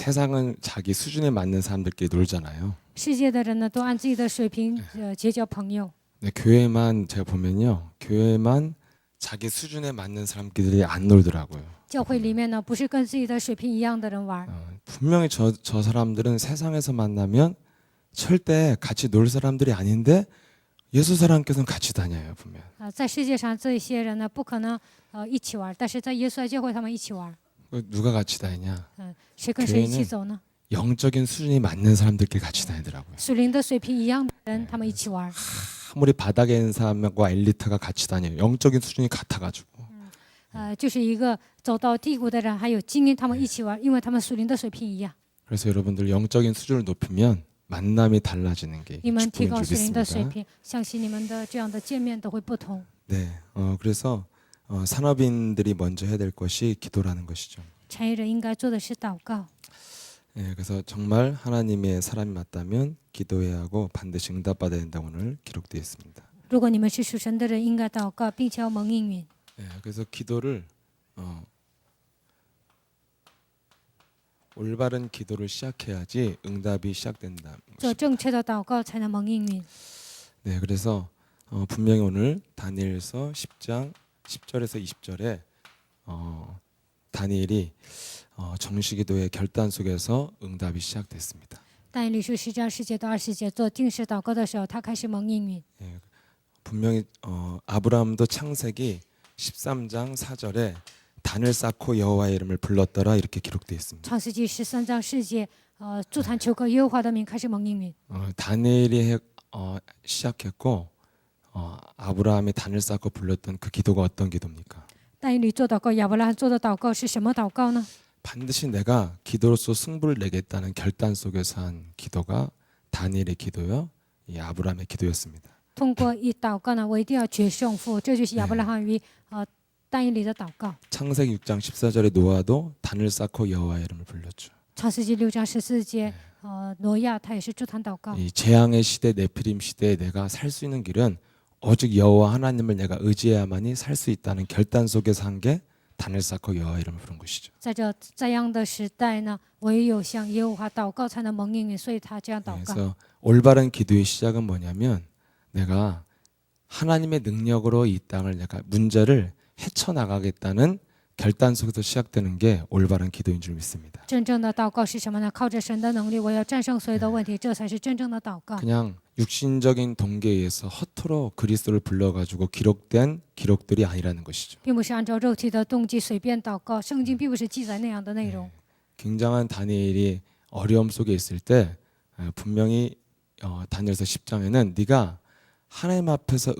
세상은 자기 수준에 맞는 사람들끼리 놀잖아요. 世界的人呢，都按自己的水平结交朋友。 네, 교회만 제가 보면요, 교회만 자기 수준에 맞는 사람끼리 안 놀더라고요. 教会里面呢，不是跟自己的水平一样的人玩。 분명히 저 사람들은 세상에서 만나면 절대 같이 놀 사람들이 아닌데 예수 사람께서는 같이 다녀요, 분명. 在世界上这些人呢，不可能一起玩，但是在耶稣的教会他们一起玩。 누가 같이 다니냐? 谁跟谁一起走呢？ 영적인 수준이 맞는 사람들끼리 같이 다니더라고요. 属灵的水平一样的人，他们一起玩。 아무리 바닥에 있는 사람과 엘리트가 같이 다녀요. 영적인 수준이 같아가지고. 就是一个走到低谷的人，还有精英，他们一起玩，因为他们属灵的水平一样。 그래서 여러분들 영적인 수준을 높이면 만남이 달라지는 게 你们提 축복인 高 줄 属灵的水 믿습니다. 平，相信你们的这样的见面都会不同。 네, 그래서 산업인들이 먼저 해야 될 것이 기도라는 것이죠. 产业人应该做的是祷告。 네, 그래서 정말 하나님의 사람이 맞다면 기도해야 하고 반드시 응답받아야 된다고 오늘 기록되어 있습니다. 如果你们是属神的人，应该祷告，并且要蒙应允。 네, 그래서 기도를 올바른 기도를 시작해야지 응답이 시작된다. 做正确的祷告，才能蒙应允。 네, 그래서 분명히 오늘 다니엘서 10장 10절에서 20절에 다니엘이 정시기도의 결단 속에서 응답이 시작됐습니다. 但以理书10章10节到20节做定时祷告的时候，他开始蒙应允。 예, 분명히 아브라함도 창세기 13장 4절에 단을 쌓고 여호와의 이름을 불렀더라 이렇게 기록되어 있습니다. 创世纪13章4节，筑坛求告耶和华的名，开始蒙应允。 다니엘이 시작했고 아브라함이 단을 쌓고 불렀던 그 기도가 어떤 기도입니까? 但以理做祷告，亚伯拉罕做的祷告是什么祷告呢？ 반드시 내가 기도로서 승부를 내겠다는 결단 속에서 한 기도가 다니엘의 기도요, 이 아브라함의 기도였습니다. 通过一祷告呢，我一定要决胜负，这就是亚伯拉罕与但以理的祷告。 창세기 6장 14절에 노아도 단을 쌓고 여호와의 이름을 불렀죠. 创世纪6章14节，挪亚他也是筑坛祷告。 이 재앙의 시대, 네피림 시대에 내가 살 수 있는 길은 오직 여호와 하나님을 내가 의지해야만이 살 수 있다는 결단 속에서 한 게 단을 쌓고 여호와 이름을 부른 것이죠. 在这样的时代呢，唯有向耶和华祷告才能蒙应允，所以他这样祷告。 그래서 올바른 기도의 시작은 뭐냐면 내가 하나님의 능력으로 이 땅을 내가 문제를 헤쳐나가겠다는 결단 속에서 시작되는 게 올바른 기도인 줄 믿습니다. 真正的祷告是什么呢？靠着神的能力，我要战胜所有的问题，这才是真正的祷告。 그냥 육신적인 동기에 의해서 허투루 그리스도를 불러가지고 기록된 기록들이 아니라는 것이죠. 并不是按照肉体的动机随便祷告，圣经并不是记载那样的内容。 굉장한 다니엘이 어려움 속에 있을 때 분명히 다니엘서 10장에는 네가 하나님 앞에서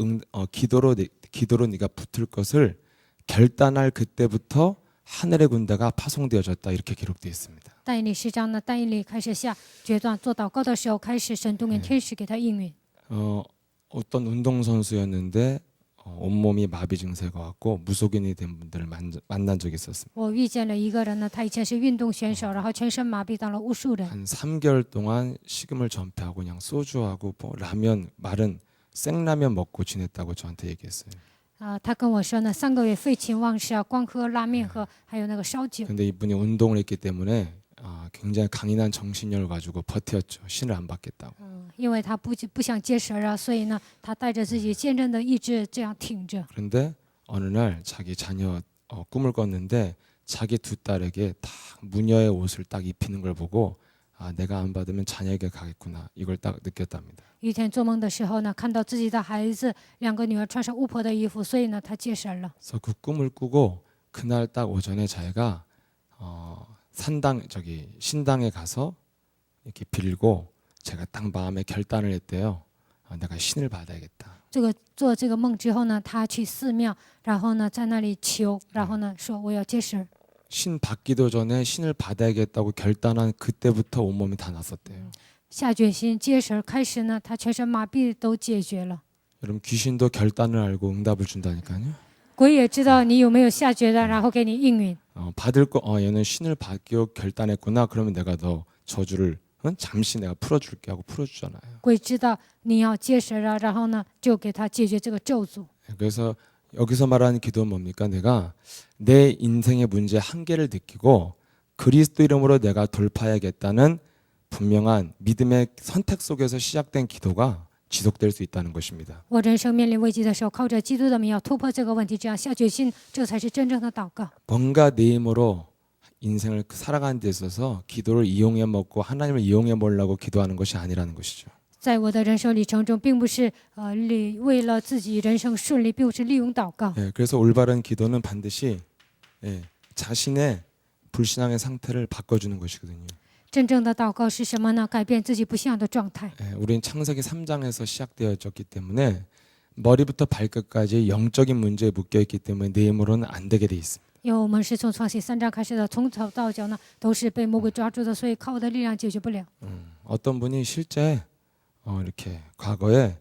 기도로 네가 붙을 것을 결단할 그때부터 하늘의 군대가 파송되어졌다 이렇게 기록되어 있습니다. 但以理10章呢，但以理开始下决断做祷告的时候，开始神动员天使给他应允。 어떤 운동선수였는데 온몸이 마비 증세가 왔고 무속인이 된 분들을 만난 적이 있었습니다. 我遇见了一个人呢，他以前是运动选手，然后全身麻痹当了巫术人。 한 3개월 동안 식음을 전폐하고 그냥 소주하고 뭐 라면, 마른 생라면 먹고 지냈다고 저한테 얘기했어요. 他跟我说呢，3个月废寝忘食啊，光喝拉面喝，还有那个烧酒。 근데 이분이 운동을 했기 때문에 굉장히 강인한 정신력을 가지고 버텼죠. 신을 안 받겠다고. 因为他不想接神啊，所以呢，他带着自己坚韧的意志这样挺着。 그런데 어느 날 자기 자녀 꿈을 꿨는데 자기 두 딸에게 딱 무녀의 옷을 딱 입히는 걸 보고 내가 안 받으면 자녀에게 가겠구나 이걸 딱 느꼈답니다. 一天做梦的时候呢，看到自己的孩子2个女儿穿上巫婆的衣服，所以呢，他接神了。 그래서 그 꿈을 꾸고 그날 딱 오전에 자기가 신당에 가서 이렇게 빌고 제가 딱 마음에 결단을 했대요. 내가 신을 받아야겠다. 做这个梦之后呢，他去寺庙，然后呢在那里求，然后呢说我要接神。 신 받기도 전에 신을 받아야겠다고 결단한 그때부터 온몸이 다 났었대요. 下决心接神，开始呢，他全身麻痹都解决了。 여러분 귀신도 결단을 알고 응답을 준다니까요. 鬼也知道你有没有下决断，然后给你应允。 받을 거 얘는 신을 받기로 결단했구나. 그러면 내가 너 저주를 잠시 내가 풀어줄게 하고 풀어주잖아요. 鬼知道你要接神啊，然后呢就给他解决这个咒诅。 그래서 여기서 말하는 기도는 뭡니까? 내가 내 인생의 문제 한계를 느끼고 그리스도 이름으로 내가 돌파해야겠다는 분명한 믿음의 선택 속에서 시작된 기도가 지속될 수 있다는 것입니다. 我人生面临危机的时候，靠着基督的名要突破这个问题，这样下决心，这才是真正的祷告。 뭔가 내 힘으로 인생을 살아가는 데 있어서 기도를 이용해 먹고 하나님을 이용해 보려고 기도하는 것이 아니라는 것이죠. 在我的人生里程中，并不是为了自己人生顺利，并不是利用祷告。 예, 그래서 올바른 기도는 반드시 예, 자신의 불신앙의 상태를 바꿔주는 것이거든요. 真正的祷告是什么呢？改变自己不信仰的状态。 예, 우리는 창세기 3장에서 시작되어졌기 때문에 머리부터 발끝까지 영적인 문제에 묶여 있기 때문에 내 힘으로는 안 되게 돼 있습니다. 因为我们是从创世3章开始的，从头到脚呢都是被魔鬼抓住的，所以靠我的力量解决不了。 어떤 분이 실제 이렇게 과거에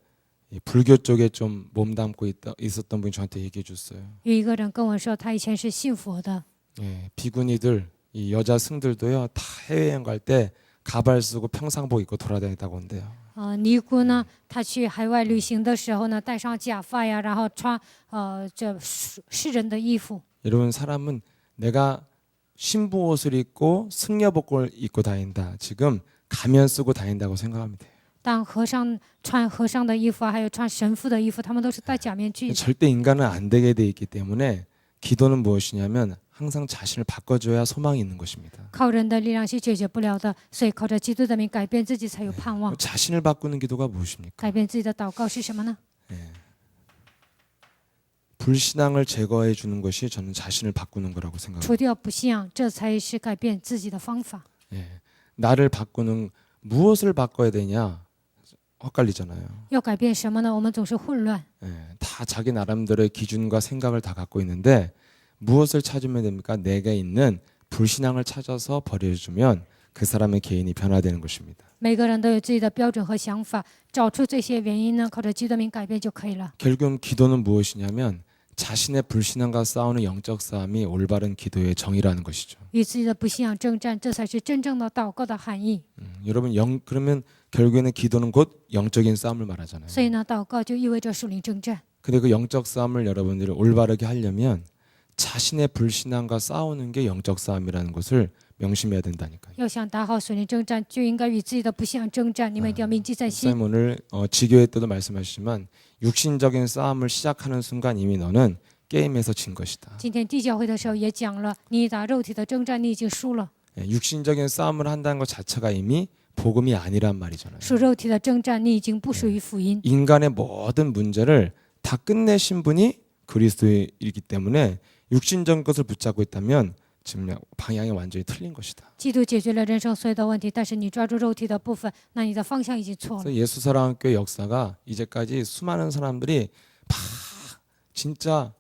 이 불교 쪽에 좀 몸담고 있었던 분이 저한테 얘기해 줬어요. 有一个人跟我说，他以前是信佛的， 예, 비구니들 이 여자 승들도요 다 해외여행 갈 때 가발 쓰고 평상복 입고 돌아다니다고 온대요. 尼姑呢，她去海外旅行的时候呢，戴上假发呀，然后穿这世人的衣服。 여러분 사람은 내가 신부 옷을 입고 승려복을 입고 다닌다. 지금 가면 쓰고 다닌다고 생각하면 돼요. 当和尚穿和尚的衣服，还有穿神父的衣服，他们都是戴假面具。 절대 인간은 안 되게 돼 있기 때문에 기도는 무엇이냐면 항상 자신을 바꿔줘야 소망이 있는 것입니다. 靠人的力量是解决不了的，所以靠着基督的名改变自己才有盼望。 자신을 바꾸는 기도가 무엇입니까? 改变自己的祷告是什么呢？ 불신앙을 제거해 주는 것이 저는 자신을 바꾸는 거라고 생각합니다. 除掉不信仰，这才是改变自己的方法。 예, 나를 바꾸는 무엇을 바꿔야 되냐 헷갈리잖아요. 要改变什么呢？我们总是混乱。 예, 다 자기 나름대로의 기준과 생각을 다 갖고 있는데 무엇을 찾으면 됩니까? 내게 있는 불신앙을 찾아서 버려주면 그 사람의 개인이 변화되는 것입니다. 每个人都有自己的标准和想法，找出这些原因呢，靠着基督的名改变就可以了。 결국 기도는 무엇이냐면 자신의 불신앙과 싸우는 영적 싸움이 올바른 기도의 정의라는 것이죠. 与自己的不信仰征战，这才是真正的祷告的含义。 여러분 그러면 결국에는 기도는 곧 영적인 싸움을 말하잖아요. 所以呢，祷告就意味着属灵征战。 근데 그 영적 싸움을 여러분들이 올바르게 하려면 자신의 불신앙과 싸우는 게 영적 싸움이라는 것을 명심해야 된다니까요. 要想打好属灵征战，就应该与自己的不信仰征战。你们一定要铭记在心。 목사님 오늘 지교회 때도 말씀하시지만 육신적인 싸움을 시작하는 순간 이미 너는 게임에서 진 것이다. 今天地教会的时候也讲了，你打肉体的征战，你已经输了。 육신적인 싸움을 한다는 것 자체가 이미 복음이 아니란 말이잖아요. 属肉体的征战，你已经不属于福音。 인간의 모든 문제를 다 끝내신 분이 그리스도이기 때문에 육신적인 것을 붙잡고 있다면 지금 방향이 완전히 틀린 것이다. 基督解决了人生所有的问题，但是你抓住肉体的部分，那你的方向已经错了。 그래서 예수사랑교회 역사가 이제까지 수많은 사람들이 막 진짜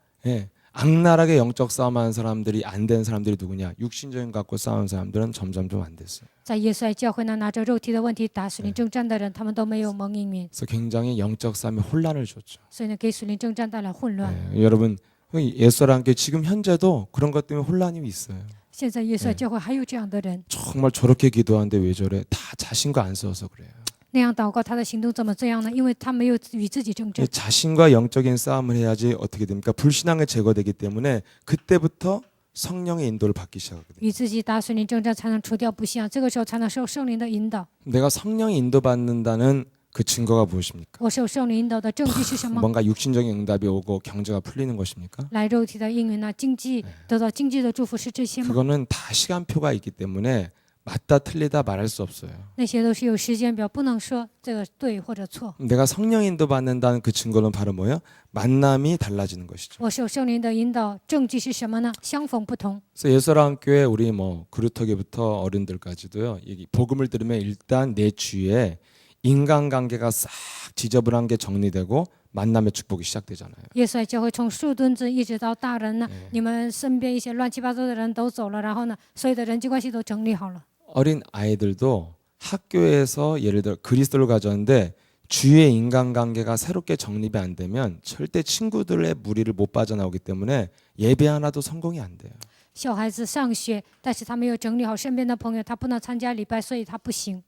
악랄하게 영적 싸움하는 사람들이 안 된 사람들이 누구냐? 육신적인 것 갖고 싸우는 사람들은 점점 좀 안 됐어요. 在耶稣爱教会呢，拿着肉体的问题打属灵征战的人，他们都没有蒙应允， 그래서 굉장히 영적 싸움에 혼란을 줬죠. 所以呢，给属灵征战带来混乱。 여러분 예수사랑교회 지금 현재도 그런 것 때문에 혼란이 있어요. 现在耶稣爱教会还有这样的人， 정말 저렇게 기도하는데 왜 저래? 다 자신과 안 싸워서 그래요. 那样祷告，他的行动怎么这样呢？因为他没有与自己征战。 자신과 영적인 싸움을 해야지 어떻게 됩니까? 불신앙이 제거되기 때문에 그때부터 성령의 인도를 받기 시작하거든요. 与自己打属灵征战，才能除掉不信仰，这个时候才能受圣灵的引导。 내가 성령의 인도받는다는 그 증거가 무엇입니까? 我受圣灵引导的证据是什么？ 뭔가 육신적인 응답이 오고 경제가 풀리는 것입니까? 来肉体的应允呢？经济得到经济的祝福是这些吗？ 그거는 다 시간표가 있기 때문에 맞다 틀리다 말할 수 없어요. 那些都是有时间表，不能说这个对或者错。 내가 성령 인도받는다는 그 증거는 바로 뭐예요? 만남이 달라지는 것이죠. 我受圣灵的引导，证据是什么呢？相逢不同。 그래서 예수랑교회 우리 그루터기부터 어른들까지도요. 이 복음을 들으면 일단 내 주위에 인간관계가 싹 지저분한 게 정리되고 만남의 축복이 시작되잖아요. 耶稣爱教会从树墩子一直到大人呢，你们身边一些乱七八糟的人都走了，然后呢，所有的人际关系都整理好了。 어린 아이들도 학교에서 예를 들어 그리스도를 가졌는데 주위의 인간관계가 새롭게 정립이 안 되면 절대 친구들의 무리를 못 빠져나오기 때문에 예배 하나도 성공이 안 돼요. 小孩子上学，但是他没有整理好身边的朋友，他不能参加礼拜，所以他不行。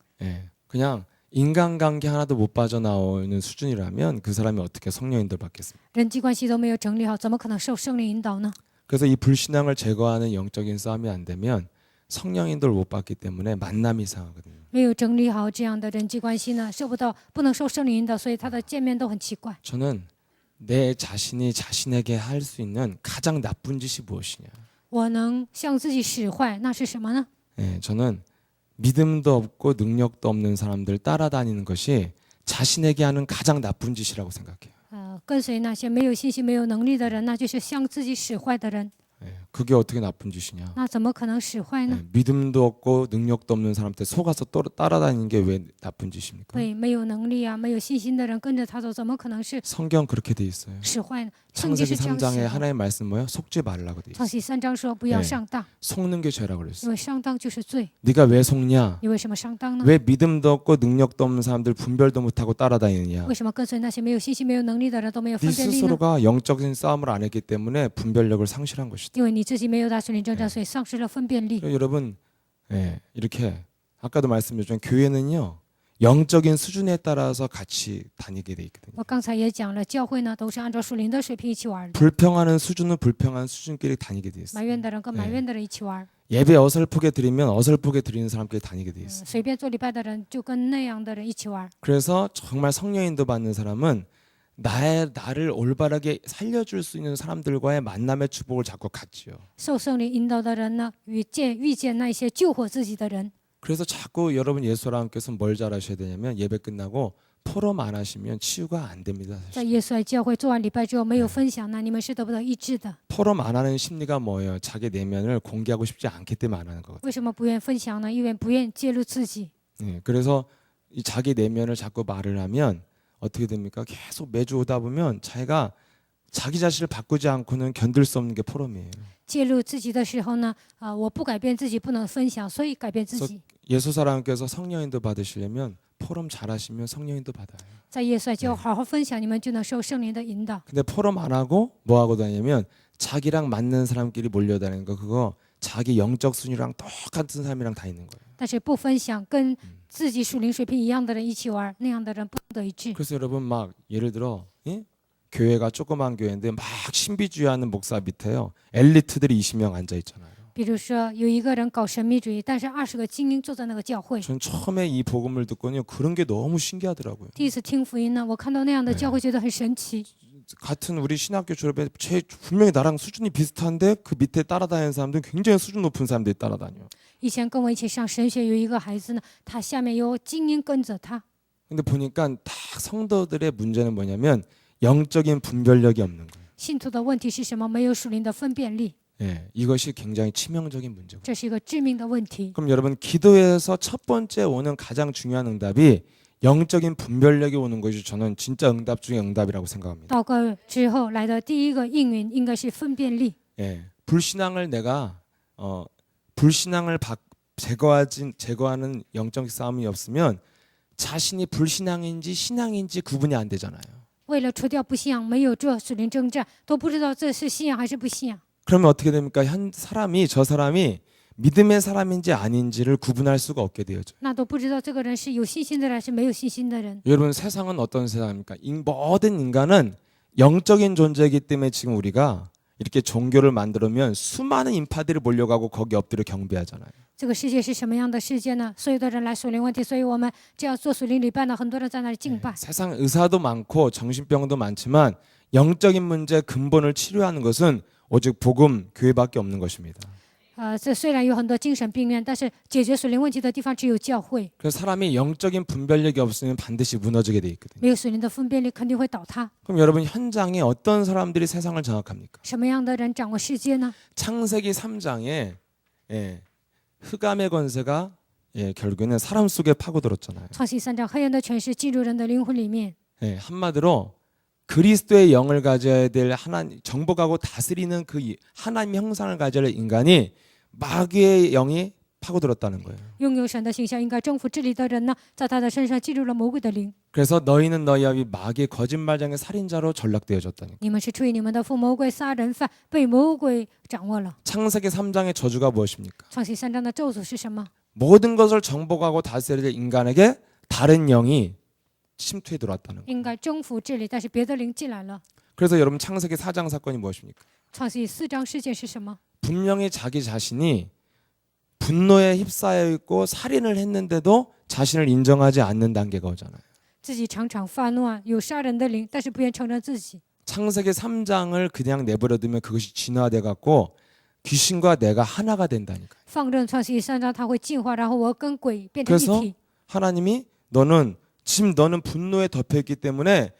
그냥 인간관계 하나도 못 빠져나오는 수준이라면 그 사람이 어떻게 성령 인도를 받겠습니까? 人际关系都没有整理好，怎么可能受圣灵引导呢？ 그래서 이 불신앙을 제거하는 영적인 싸움이 안 되면 성령인도를 못 받기 때문에 만남이 이상하거든요. 没有整理好这样的人际关系呢，不能受圣灵引导，所以他的见面都很奇怪。 저는 내 자신이 자신에게 할 수 있는 가장 나쁜 짓이 무엇이냐. 我能向自己使坏，那是什么呢？ 예, 저는 믿음도 없고 능력도 없는 사람들 따라다니는 것이 자신에게 하는 가장 나쁜 짓이라고 생각해요. 跟随那些没有信心、没有能力的人，那就是向自己使坏的人。 예, 그게 어떻게 나쁜 짓이냐. 那怎么可能使坏呢？ 예, 믿음도 없고 능력도 없는 사람한테 속아서 따라다니는 게 왜 나쁜 짓입니까? 对，没有能力啊，没有信心的人跟着他走，怎么可能是 성경 그렇게 돼 있어요. 使坏呢？圣经 창세기 是这样 3장에 写的。 하나의 말씀 뭐예요? 속지 말라고 돼 있어요. 创世三章说不要上当， 속는 게 죄라고 그랬어요. 因为上当就是罪。 네가 왜 속냐? 你为什么上当呢？ 왜 믿음도 없고 능력도 없는 사람들 분별도 못하고 따라다니느냐? 为什么跟随那些没有信心、没有能力的人都没有 네 分辨力呢？ 스스로가 영적인 싸움을 안 했기 때문에 분별력을 상실한 것이다. 因为你自己没有打属灵征战，所以丧失了分辨力。 그래서 여러분, 예, 이렇게 아까도 말씀드렸지만 교회는요 영적인 수준에 따라서 같이 다니게 돼 있거든요. 我刚才也讲了，教会呢都是按照属灵的水平一起玩的， 불평하는 수준은 불평한 수준끼리 다니게 돼 埋 있어요. 怨的人跟埋怨的人一起玩， 예배 어설프게 드리면 어설프게 드리는 사람끼리 다니게 돼 있어요. 随便做礼拜的人就跟那样的人一起玩。 그래서 정말 성령인도 받는 사람은 나를 올바르게 살려줄 수 있는 사람들과의 만남의 축복을 자꾸 갖지요. 受圣灵引导的人呢，遇见那些救活自己的人。 그래서 자꾸 여러분 예수님께서 뭘 잘하셔야 되냐면 예배 끝나고 포럼 안 하시면 치유가 안 됩니다. 在 사실. 耶稣来教会做完礼拜之后没有分享，那你们是得不到医治的。 포럼 안 하는 심리가 뭐예요? 자기 내면을 공개하고 싶지 않기 때문에 안 하는 거거든요. 为什么不愿分享呢？因为不愿揭露自己。 예, 그래서 이 자기 내면을 자꾸 말을 하면 어떻게 됩니까? 계속 매주 오다 보면 자기가 자기 자신을 바꾸지 않고는 견딜 수 없는 게 포럼이에요. 揭露自己的时候呢，我不改变自己，不能分享，所以改变自己。 예수 사람께서 성령인도 받으시려면 포럼 잘하시면 성령인도 받아요. 在耶稣来教好好分享，你们就能受圣灵的引导。 근데 포럼 안 하고 뭐 하고 다니냐면 자기랑 맞는 사람끼리 몰려다니는 거 그거 자기 영적 순위랑 똑같은 사람이랑 다니는 거예요. 但是不分享，跟自己属灵水平一样的人一起玩，那样的人不得一致。 그래서 여러분 막 예를 들어 예? 교회가 조그만 교회인데 막 신비주의하는 목사 밑에요 엘리트들이 20명 앉아 있잖아요. 比如说有一个人搞神秘主义，但是20个精英坐在那个教会。 전 처음에 이 복음을 듣고는 그런 게 너무 신기하더라고요. 第一次听福音呢，我看到那样的教会，觉得很神奇。 같은 우리 신학교 졸업에 분명히 나랑 수준이 비슷한데 그 밑에 따라다니는 사람들은 굉장히 수준 높은 사람들이 따라다녀. 以前跟我一起上神学有一个孩子呢，他下面有精英跟着他。 근데 보니까 다 성도들의 문제는 뭐냐면 영적인 분별력이 없는 거예요. 信徒的问题是什么？没有属灵的分辨力， 예, 이것이 굉장히 치명적인 문제고. 这是一个致命的问题。 그럼 여러분 기도에서 첫 번째 오는 가장 중요한 응답이 영적인 분별력이 오는 것이 저는 진짜 응답 중에 응답이라고 생각합니다. 祷告之后来的第一个应允应该是分辨力。 예, 불신앙을 내가 불신앙을 제거하는 영적 싸움이 없으면 자신이 불신앙인지 신앙인지 구분이 안 되잖아요. 为了除掉不信仰，没有做属灵征战，都不知道这是信仰还是不信仰。 그러면 어떻게 됩니까? 저 사람이 믿음의 사람인지 아닌지를 구분할 수가 없게 되어져. 那都不知道这个人是有信心的人还是没有信心的人。 여러분 세상은 어떤 세상입니까? 모든 인간은 영적인 존재이기 때문에 지금 우리가 이렇게 종교를 만들면 수많은 인파들이 몰려가고 거기 엎드려 경배하잖아요. 这个世界是什么样的世界呢？所有的人来属灵问题，所以我们这样做属灵礼拜呢，很多人在那里敬拜。 세상 의사도 많고 정신병도 많지만 영적인 문제 근본을 치료하는 것은 오직 복음 교회밖에 없는 것입니다. 这虽然有很多精神病院，但是解决属灵问题的地方只有教会。 그래서 사람이 영적인 분별력이 없으면 반드시 무너지게 돼 있거든요. 没有属灵的分辨力，肯定会倒塌。 그럼 여러분 현장에 어떤 사람들이 세상을 장악합니까? 什么样的人掌握世界呢？ 창세기 3장에 흑암의 권세가 결국에는 사람 속에 파고들었잖아요. 创世三章，黑暗的权势进入人的灵魂里面。 한마디로 그리스도의 영을 가져야 될 하나님 정복하고 다스리는 그 하나님의 형상을 가져야 할 인간이 마귀의 영이 파고들었다는 거예요. 拥有神的形象，应该征服治理的人呢，在他的身上进入了魔鬼的灵。 그래서 너희는 너희와 마귀의 거짓말장의 살인자로 전락되어졌다니까. 你们是出于你们的父魔鬼杀人犯，被魔鬼掌握了。 창세기 3장의 저주가 무엇입니까? 创世三章的咒诅是什么？ 모든 것을 정복하고 다스려야 될 인간에게 다른 영이 침투해 들어왔다는 거예요. 应该征服治理，但是别的灵进来了。 그래서 여러분 창세기 4장 사건이 무엇입니까? 创世四章事件是什么？ 분명히 자기 자신이 분노에 휩싸여 있고 살인을 했는데도 자신을 인정하지 않는 단계가 오잖아요. 自己常常发怒啊，有杀人的灵，但是不愿承认自己。 창세기 3장을 그냥 내버려두면 그것이 진화돼 갖고 귀신과 내가 하나가 된다니까요. 放任创世纪3章，它会进化，然后我跟鬼变成一 그래서 体。 하나님이 너는 분노에 덮여 있기 때문에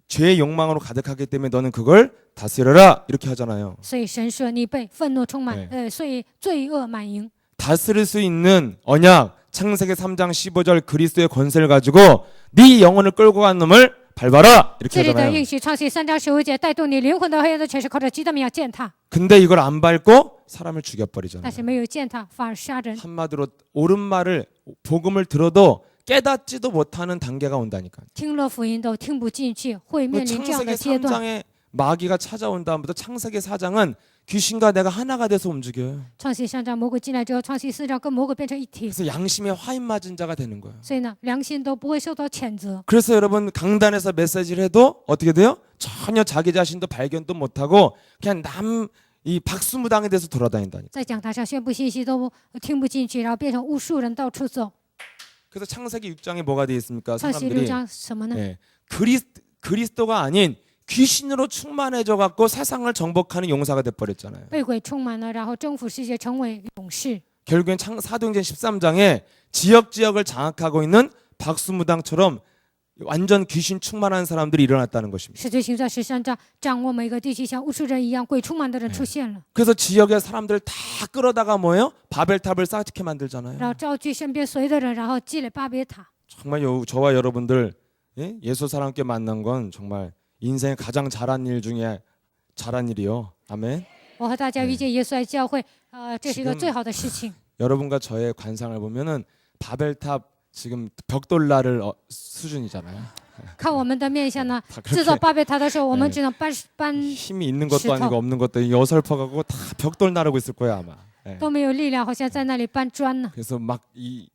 죄의 욕망으로 가득하기 때문에 너는 그걸 다스려라 이렇게 하잖아요. 所以神说你被愤怒充满，所以罪恶满盈。 다스릴 수 있는 언약 창세기 3장 15절 그리스도의 권세를 가지고 네 영혼을 끌고 간 놈을 밟아라 这 이렇게 里的 하잖아요. 应许创世纪3章15节，带动你灵魂的黑暗的权势，靠着基督的名要践踏。 근데 이걸 안 밟고 사람을 죽여버리잖아요. 但是没有践踏，反而杀人。 한마디로 옳은 말을 복음을 들어도 깨닫지도 못하는 단계가 온다니까요. 听了福音都听不进去，会面临这样 창세기 的阶段。 3장에 마귀가 찾아온 다음부터 창세기 4장은 귀신과 내가 하나가 돼서 움직여요. 创世纪3章魔鬼进来之后，创世纪4章跟魔鬼变成一体， 그래서 양심에 화인 맞은 자가 되는 거예요. 所以呢，良心都不会受到谴责。 그래서 여러분 강단에서 메시지를 해도 어떻게 돼요? 전혀 자기 자신도 발견도 못하고 그냥 남 이 박수무당에 대해서 돌아다닌다니까. 在讲台上宣布信息都听不进去，然后变成巫术人到处走。 그래서 창세기 6장에 뭐가 되어 있습니까? 创世纪6 사람들이 章什么呢？ 예, 그리스도가 아닌 귀신으로 충만해져 갖고 세상을 정복하는 용사가 돼 버렸잖아요. 被鬼充满了，然后征服世界，成为勇士。 결국엔 사도행전 13장에 지역을 장악하고 있는 박수무당처럼 완전 귀신 충만한 사람들이 일어났다는 것입니다. 使徒行传13章，掌握每个地区像巫术人一样鬼充满的人出现了， 그래서 지역의 사람들 다 끌어다가 뭐예요? 바벨탑을 쌓게 만들잖아요. 然后召集身边所有的人，然后积累巴别塔。 정말 저와 여러분들 예수 사람께 만난 건 정말 인생의 가장 잘한 일 중에 잘한 일이요. 아멘. 我和大家遇见耶稣在教会，这是一个 지금 最好的事情。 여러분과 저의 관상을 보면은 바벨탑 지금 벽돌날을 수준이잖아요. 看我们的面相呢， 다 制造 그렇게 巴别塔的时候，我们只能搬 힘이 있는 것도石头。 아니고 없는 것도 아니고 어설퍼갖고 다 벽돌 나르고 있을 거야 아마. 예. 都没有力量，好像在那里搬砖呢。 그래서 막 이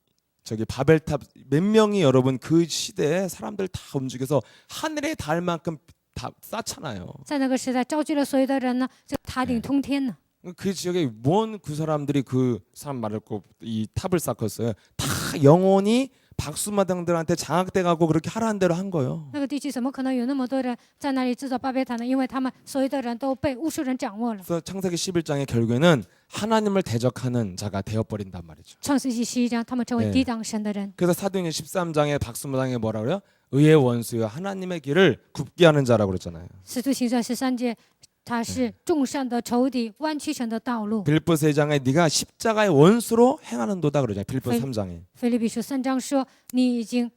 저기 바벨탑 몇 명이 여러분 그 시대에 사람들 다 움직여서 하늘에 닿을 만큼 다 쌓잖아요. 在那个时代，召集了所有的人呢，这塔顶通天呢。 그 지역에 뭔 그 사람들이 그 사람 말을 이 탑을 쌓았어요. 다 영혼이 박수마당들한테 장악돼 가고 그렇게 하라는 대로 한 거예요. 那个地区怎么可能有那么多人在那里制造巴别塔呢？因为他们所有的人都被巫术人掌握了。 그래서 창세기 11장의 결국에는 하나님을 대적하는 자가 되어 버린단 말이죠. 创世纪11章，他们成为抵挡神的人。 그래서 사도행전 13장에 박수마당에 뭐라 그래요? 의의 원수요 하나님의 길을 굽게 하는 자라고 그랬잖아요. 使徒行传13节，他是众善的仇敌，弯曲神的道路。 빌립보서 3장에 네가 십자가의 원수로 행하는도다 그러잖아요. 빌립보서 3장에. 腓立比书3章说，你已经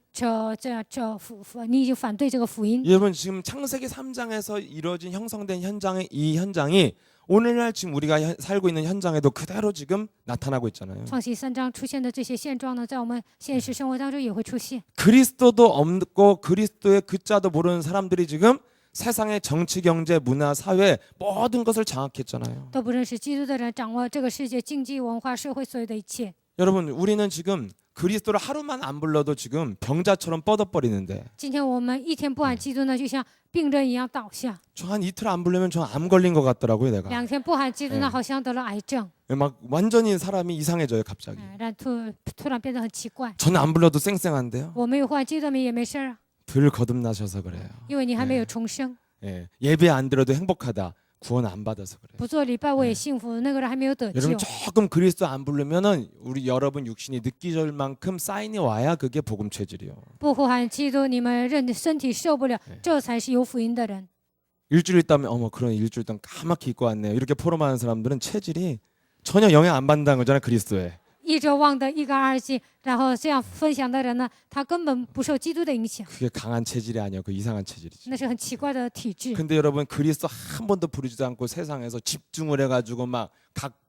你已经反对这个福音。 여러분 지금 창세기 3장에서 이루어진 형성된 현장의 이 현장이 오늘날 지금 우리가 살고 있는 현장에도 그대로 지금 나타나고 있잖아요. 创世纪3章出现的这些现状呢，在我们现实生活当中也会出现。 그리스도도 없고 그리스도의 그자도 모르는 사람들이 지금 세상의 정치, 경제, 문화, 사회 모든 것을 장악했잖아요. 都不认识基督的人掌握这个世界经济、文化、社会所有的一切。 여러분 우리는 지금 그리스도를 하루만 안 불러도 지금 병자처럼 뻗어버리는데 今天我们一天不喊基督呢，就像病人一样倒下； 저 한 이틀 안 부르면 저 암 걸린 것 같더라고요 내가. 2天不喊基督呢，好像得了癌症， 막 완전히 사람이 이상해져요 갑자기. 然突然变得很奇怪。 저는 안 불러도 쌩쌩한데요. 我没有唤基督的名也没事啊， 덜 거듭나셔서 그래요. 因为你还没有重生。 예, 예배 안 들어도 행복하다. 구원 안 받아서 그래요. 不做礼拜我也幸福，那个人还没有得救。 여러분 조금 그리스도 안 부르면은 우리 여러분 육신이 느끼질 만큼 사인이 와야 그게 복음 체질이요. 不呼喊基督，你们身体受不了，这才是有福音的人。 일주일 있다면 어머 그런 일주일 동안 까맣게 입고 왔네요. 이렇게 포럼하는 사람들은 체질이 전혀 영향 안 받는다는 거잖아요. 그리스도에. 一周忘得一干二净，然后这样分享的人呢，他根本不受基督的影响， 그게 강한 체질이 아니에요. 그 이상한 체질이지. 那是很奇怪的体质。 근데 여러분 그리스도 한 번도 부르지도 않고 세상에서 집중을 해가지고 막 각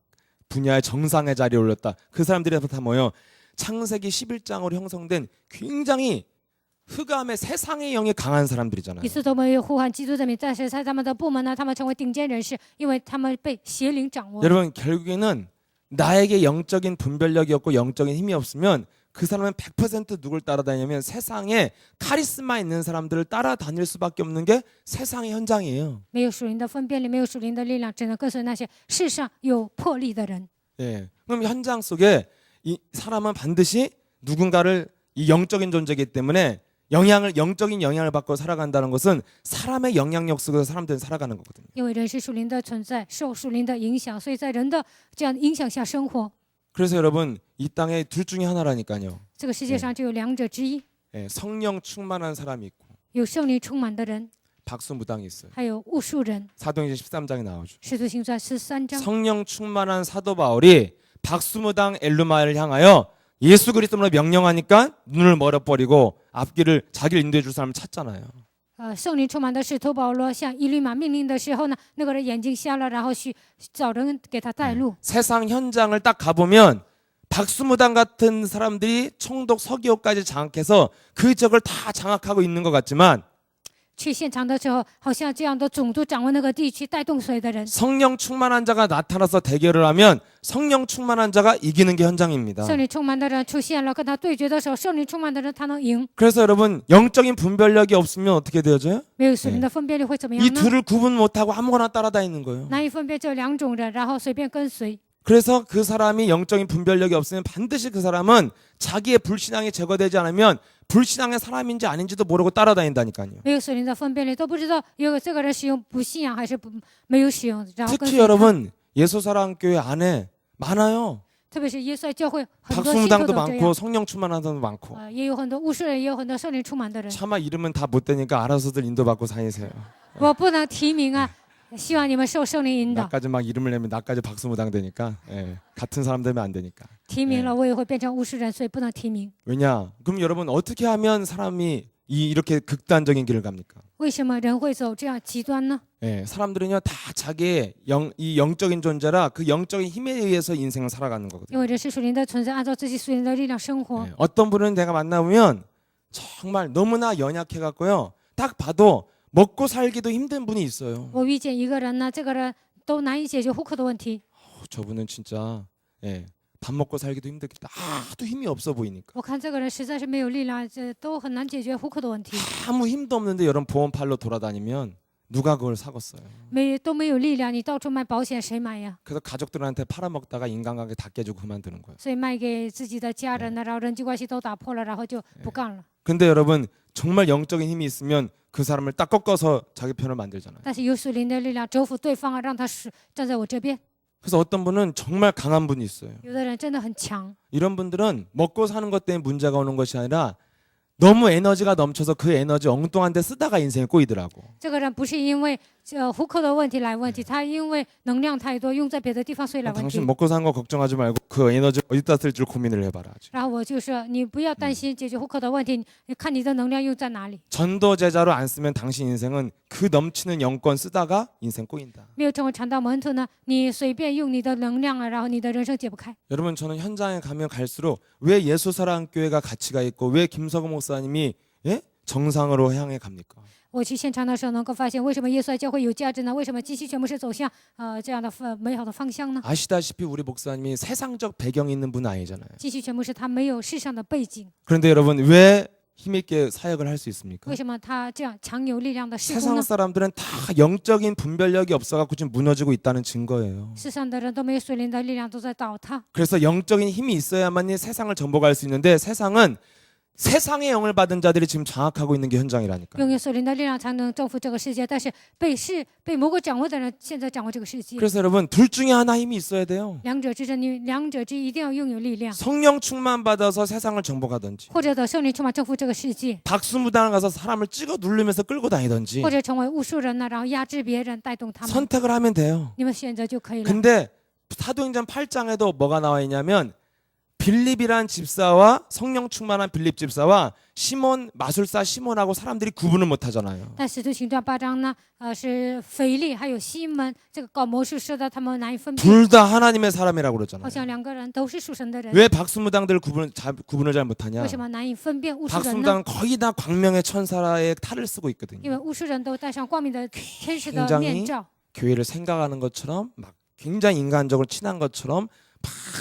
분야의 정상의 자리에 올렸다. 그 사람들이 다 뭐예요? 창세기 11장으로 형성된 굉장히 흑암의 세상의 영이 강한 사람들이잖아요. 一次都没有呼喊基督的名，但是在他们的部门呢，他们成为顶尖人士，因为他们被邪灵掌握。 여러분 결국에는 나에게 영적인 분별력이 없고 영적인 힘이 없으면 그 사람은 100% 누굴 따라다니냐면 세상에 카리스마 있는 사람들을 따라다닐 수밖에 없는 게 세상의 현장이에요. 没有属灵的分辨力，没有属灵的力量，只能跟随那些世上有魄力的人。 예, 그럼 현장 속에 이 사람은 반드시 누군가를 이 영적인 존재이기 때문에 영적인 영향을 받고 살아간다는 것은 사람의 영향력 속에서 사람들은 살아가는 거거든요. 因为人是属灵的存在，受属灵的影响，所以在人的这样影响下生活。 그래서 여러분 이 땅에 둘 중에 하나라니까요. 这个世界上就有两者之一， 예, 성령 충만한 사람이 있고 有圣灵充满的人， 박수무당이 있어요. 还有巫术人。 사도행전 13장에 나오죠. 使徒行传13章， 성령 충만한 사도 바울이 박수무당 엘루마를 향하여 예수 그리스도로 명령하니까 눈을 멀어버리고 앞길을 자기를 인도해 줄 사람을 찾잖아요. 圣灵充满的使徒保罗向以利马命令的时候呢，那个人眼睛瞎了，然后去找人给他带路。 세상 현장을 딱 가보면 박수무당 같은 사람들이 총독 서기호까지 장악해서 그 지역을 다 장악하고 있는 것 같지만 去现场的时候，好像这样的总督掌握那个地区，带动水的人。 성령 충만한 자가 나타나서 대결을 하면 성령 충만한 자가 이기는 게 현장입니다. 圣灵充满的人出现了，跟他对决的时候，圣灵充满的人他能赢。 그래서 여러분 영적인 분별력이 없으면 어떻게 되어져요? 没有属灵的分辨力会怎么 이 样呢？ 둘을 구분 못하고 아무거나 따라다니는 거예요. 难以分辨这两种人，然后随便跟随。 그래서 그 사람이 영적인 분별력이 없으면 반드시 그 사람은 자기의 불신앙이 제거되지 않으면 불신앙의 사람인지 아닌지도 모르고 따라다닌다니까요. 没有属灵的分辨力，都不知道有这个人使用不信仰还是不没有使用，然后跟 특히 随他。 여러분 예수사랑교회 안에 많아요. 特别是耶稣教会很多信徒 박수무당도 都这 많고 样， 성령 충만한 사람도 많고 也有很多巫术人，也有很多圣灵充满的人。 차마 이름은 다 못 되니까 알아서들 인도받고 다니세요. 我不能提名啊，希望你们受圣灵引导。 나까지 막 이름을 내면 나까지 박수무당 되니까 예, 같은 사람 되면 안 되니까. 提名了，我也会变成巫术人，所以不能提名。 왜냐? 그럼 여러분 어떻게 하면 사람이 이렇게 극단적인 길을 갑니까? 为什么人会走这样极端呢？ 예, 사람들은요 다 자기의 이 영적인 존재라 그 영적인 힘에 의해서 인생을 살아가는 因 거거든요. 为人是属灵的存在，按照自己属灵的力量生活。 예, 어떤 분은 내가 만나보면 정말 너무나 연약해 갖고요. 딱 봐도 먹고 살기도 힘든 분이 있어요. 我遇见一个人呢，这个人都难以解决户口的问题。 저분은 진짜 예, 밥 먹고 살기도 힘들겠다. 아도 힘이 없어 보이니까. 我看这个人实在是没有力量，这都很难解决户口的问题， 아무 힘도 없는데 여러분 보험팔로 돌아다니면 누가 그걸 사겠어요. 都没有力量，你到处卖保险，谁买呀？ 그래서 가족들한테 팔아먹다가 인간관계 다 깨지고 그만두는 거예요. 所以卖给自己的家人呢，然后人际关系都打破了，然后就不干了。 근데 여러분 정말 영적인 힘이 있으면 그 사람을 딱 꺾어서 자기 편을 만들잖아요. 但是有属灵的力量折服对方啊，让他是站在我这边。 그래서 어떤 분은 정말 강한 분이 있어요. 有的人真的很强， 이런 분들은 먹고 사는 것 때문에 문제가 오는 것이 아니라 너무 에너지가 넘쳐서 그 에너지 엉뚱한 데 쓰다가 인생이 꼬이더라고. 这个人不是因为户口的问题来问题，他因为能量太多用在别的地方，所以来问 당신 题。 먹고 사는 거 걱정하지 말고 그 에너지 어디다 쓸지 고민을 해봐라. 然后我就说，你不要担心解决户口的问题，你看你的能量用在哪里。 전도 제자로 안 쓰면 당신 인생은 그 넘치는 영권 쓰다가 인생 꼬인다. 没有成为传道门徒呢，你随便用你的能量啊，然后你的人生解不开。 여러분 저는 현장에 가면 갈수록 왜 예수사랑교회가 가치가 있고 왜 김석호 목사님이 예? 정상으로 향해 갑니까? 我去现场的时候，能够发现为什么耶稣爱教会有价值呢？为什么继续全部是走向这样的美好的方向呢？ 아시다시피 우리 목사님이 세상적 배경이 있는 분 아니잖아요. 继续全部是他没有世上的背景， 그런데 여러분 왜 힘있게 사역을 할 수 있습니까? 为什么他这样强有力量的施工 세상 呢？ 사람들은 다 영적인 분별력이 없어갖고 지금 무너지고 있다는 증거예요. 世上的人都没有属灵的力量，都在倒塌。 그래서 영적인 힘이 있어야만이 세상을 정복할 수 있는데 세상은 세상의 영을 받은 자들이 지금 장악하고 있는 게 현장이라니까. 拥有属灵的力量才能征服这个世界，但是被魔鬼掌握的人现在掌握这个世界。 그래서 여러분 둘 중에 하나 힘이 있어야 돼요. 两者之争，你两者之一一定要拥有力量， 성령 충만 받아서 세상을 정복하든지 或者等圣灵充满征服这个世界， 박수무당을 가서 사람을 찍어 누르면서 끌고 다니든지 或者成为巫术人呢，然后压制别人，带动他们。 선택을 하면 돼요. 你们选择就可以了。 근데 사도행전 8장에도 뭐가 나와 있냐면 빌립이란 집사와 성령 충만한 빌립 집사와 시몬 마술사 시몬하고 사람들이 구분을 못 하잖아요. 但使徒行传8章呢，是腓力还有西门这个搞魔术师的，他们难以分辨， 둘 다 하나님의 사람이라고 好 그러잖아요. 像两个人都是属神的人， 왜 박수무당들 구분을 잘 못하냐? 为什么难以分辨巫术人呢？ 박수무당은 거의 다 광명의 천사의 탈을 쓰고 因为 있거든요. 巫术人都戴上光明的天使的 굉장히 面罩， 교회를 생각하는 것처럼 막 굉장히 인간적으로 친한 것처럼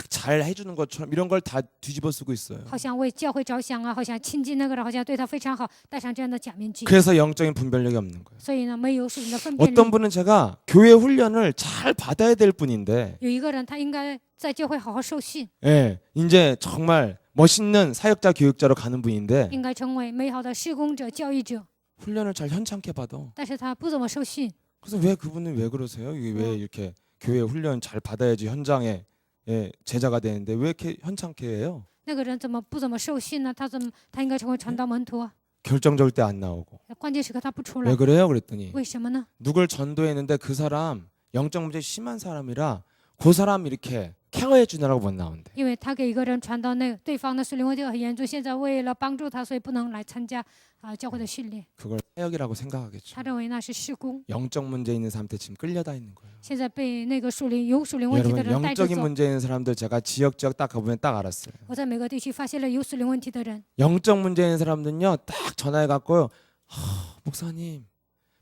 잘 해주는 것처럼 이런 걸 다 뒤집어 쓰고 있어요. 好像为教会着想啊，好像亲近那个人，好像对他非常好，戴上这样的假面具， 그래서 영적인 분별력이 없는 거예요. 所以呢，没有属灵的分辨 어떤 力。 분은 제가 교회 훈련을 잘 받아야 될 분인데 有一个人，他应该在教会好好受训， 예, 이제 정말 멋있는 사역자 교육자로 가는 분인데 应该成为美好的施工者、教育者， 훈련을 잘 현찮게 받아. 但是他不怎么受训。 그래서 왜 그분은 왜 그러세요? 이게 왜 이렇게 교회 훈련 잘 받아야지 현장에 예, 제자가 되는데 왜 이렇게 현찮게 해요? 那个人怎么不怎么受训呢？他应该成为传道门徒啊， 결정적일 때 안 나오고. 关键时刻他不出来 왜 ， 그래요? 그랬더니 为什么呢？ 누굴 전도했는데 그 사람 영적 문제 심한 사람이라 그 사람 이렇게 케어해 주느라고 못 나온대. 因为他给一个人传到那个对方的属灵问题很严重，现在为了帮助他，所以不能来参加教会的训练。 그걸 사역이라고 생각하겠죠. 他认为那是施工。 영적 문제 있는 사람한테 지금 끌려다 있는 거예요. 现在被那个有属灵问题的 여러분 人带着 영적인 走。 문제 있는 사람들 제가 지역 딱 가보면 딱 알았어요. 我在每个地区发现了有属灵问题的人， 영적 문제 있는 사람들은요 딱 전화해 갖고요. 목사님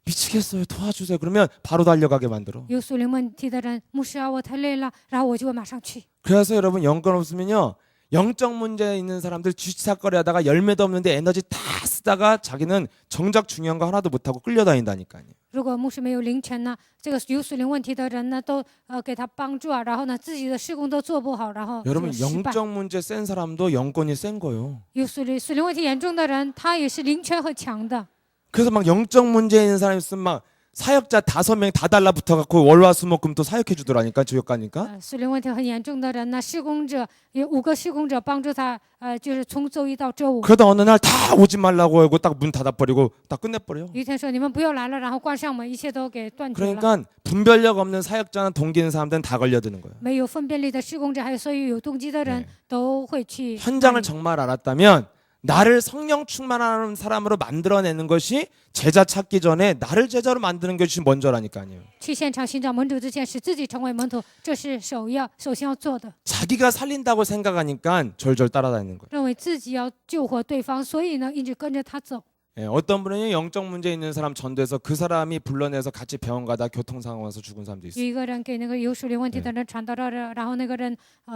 미치겠어요 도와주세요. 그러면 바로 달려가게 만들어. 有属灵问题的人，牧师啊，我太累了，然后我就会马上去。 그래서 여러분 영권 없으면요 영적 문제 있는 사람들 쥐치삭거리 하다가 열매도 없는데 에너지 다 쓰다가 자기는 정작 중요한 거 하나도 못하고 끌려다닌다니까요. 如果牧师没有灵权呢，这个有属灵问题的人呢，都给他帮助啊，然后呢自己的事工都做不好，然后就 여러분 失败。 영적 문제 센 사람도 영권이 센 거예요. 有属灵问题严重的人，他也是灵权很强的。 그래서 막 영적 문제 있는 사람 있으면 막 사역자 5명 다 달라붙어 갖고 월화수목금 또 사역해 주더라니까 지역 가니까. 属灵问题很严重的人呢，施工者有5个施工者帮助他，就是从周一到周五。 그러다 어느 날 다 오지 말라고 하고 딱 문 닫아버리고 딱 끝내버려. 有一天说你们不要来了，然后关上门，一切都给断绝了。 그러니까 분별력 없는 사역자는 동기 있는 사람들은 다 걸려드는 거예요. 没有分辨力的施工者，还有所有有动机的人，都会去。 현장을 정말 알았다면 나를 성령 충만하는 사람으로 만들어내는 것이 제자 찾기 전에 나를 제자로 만드는 것이 먼저라니까요. 去现场寻找门徒之前，使自己成为门徒，这是首先要做的。 자기가 살린다고 생각하니까 절절 따라다니는 거예요. 认为自己要救活对方，所以呢一直跟着他走。 예, 어떤 분은 영적 문제 있는 사람 전도해서 그 사람이 불러내서 같이 병원 가다 교통사고 와서 죽은 사람도 有 있어요. 一个人给那个有属灵问题的人传到这儿，然后那个人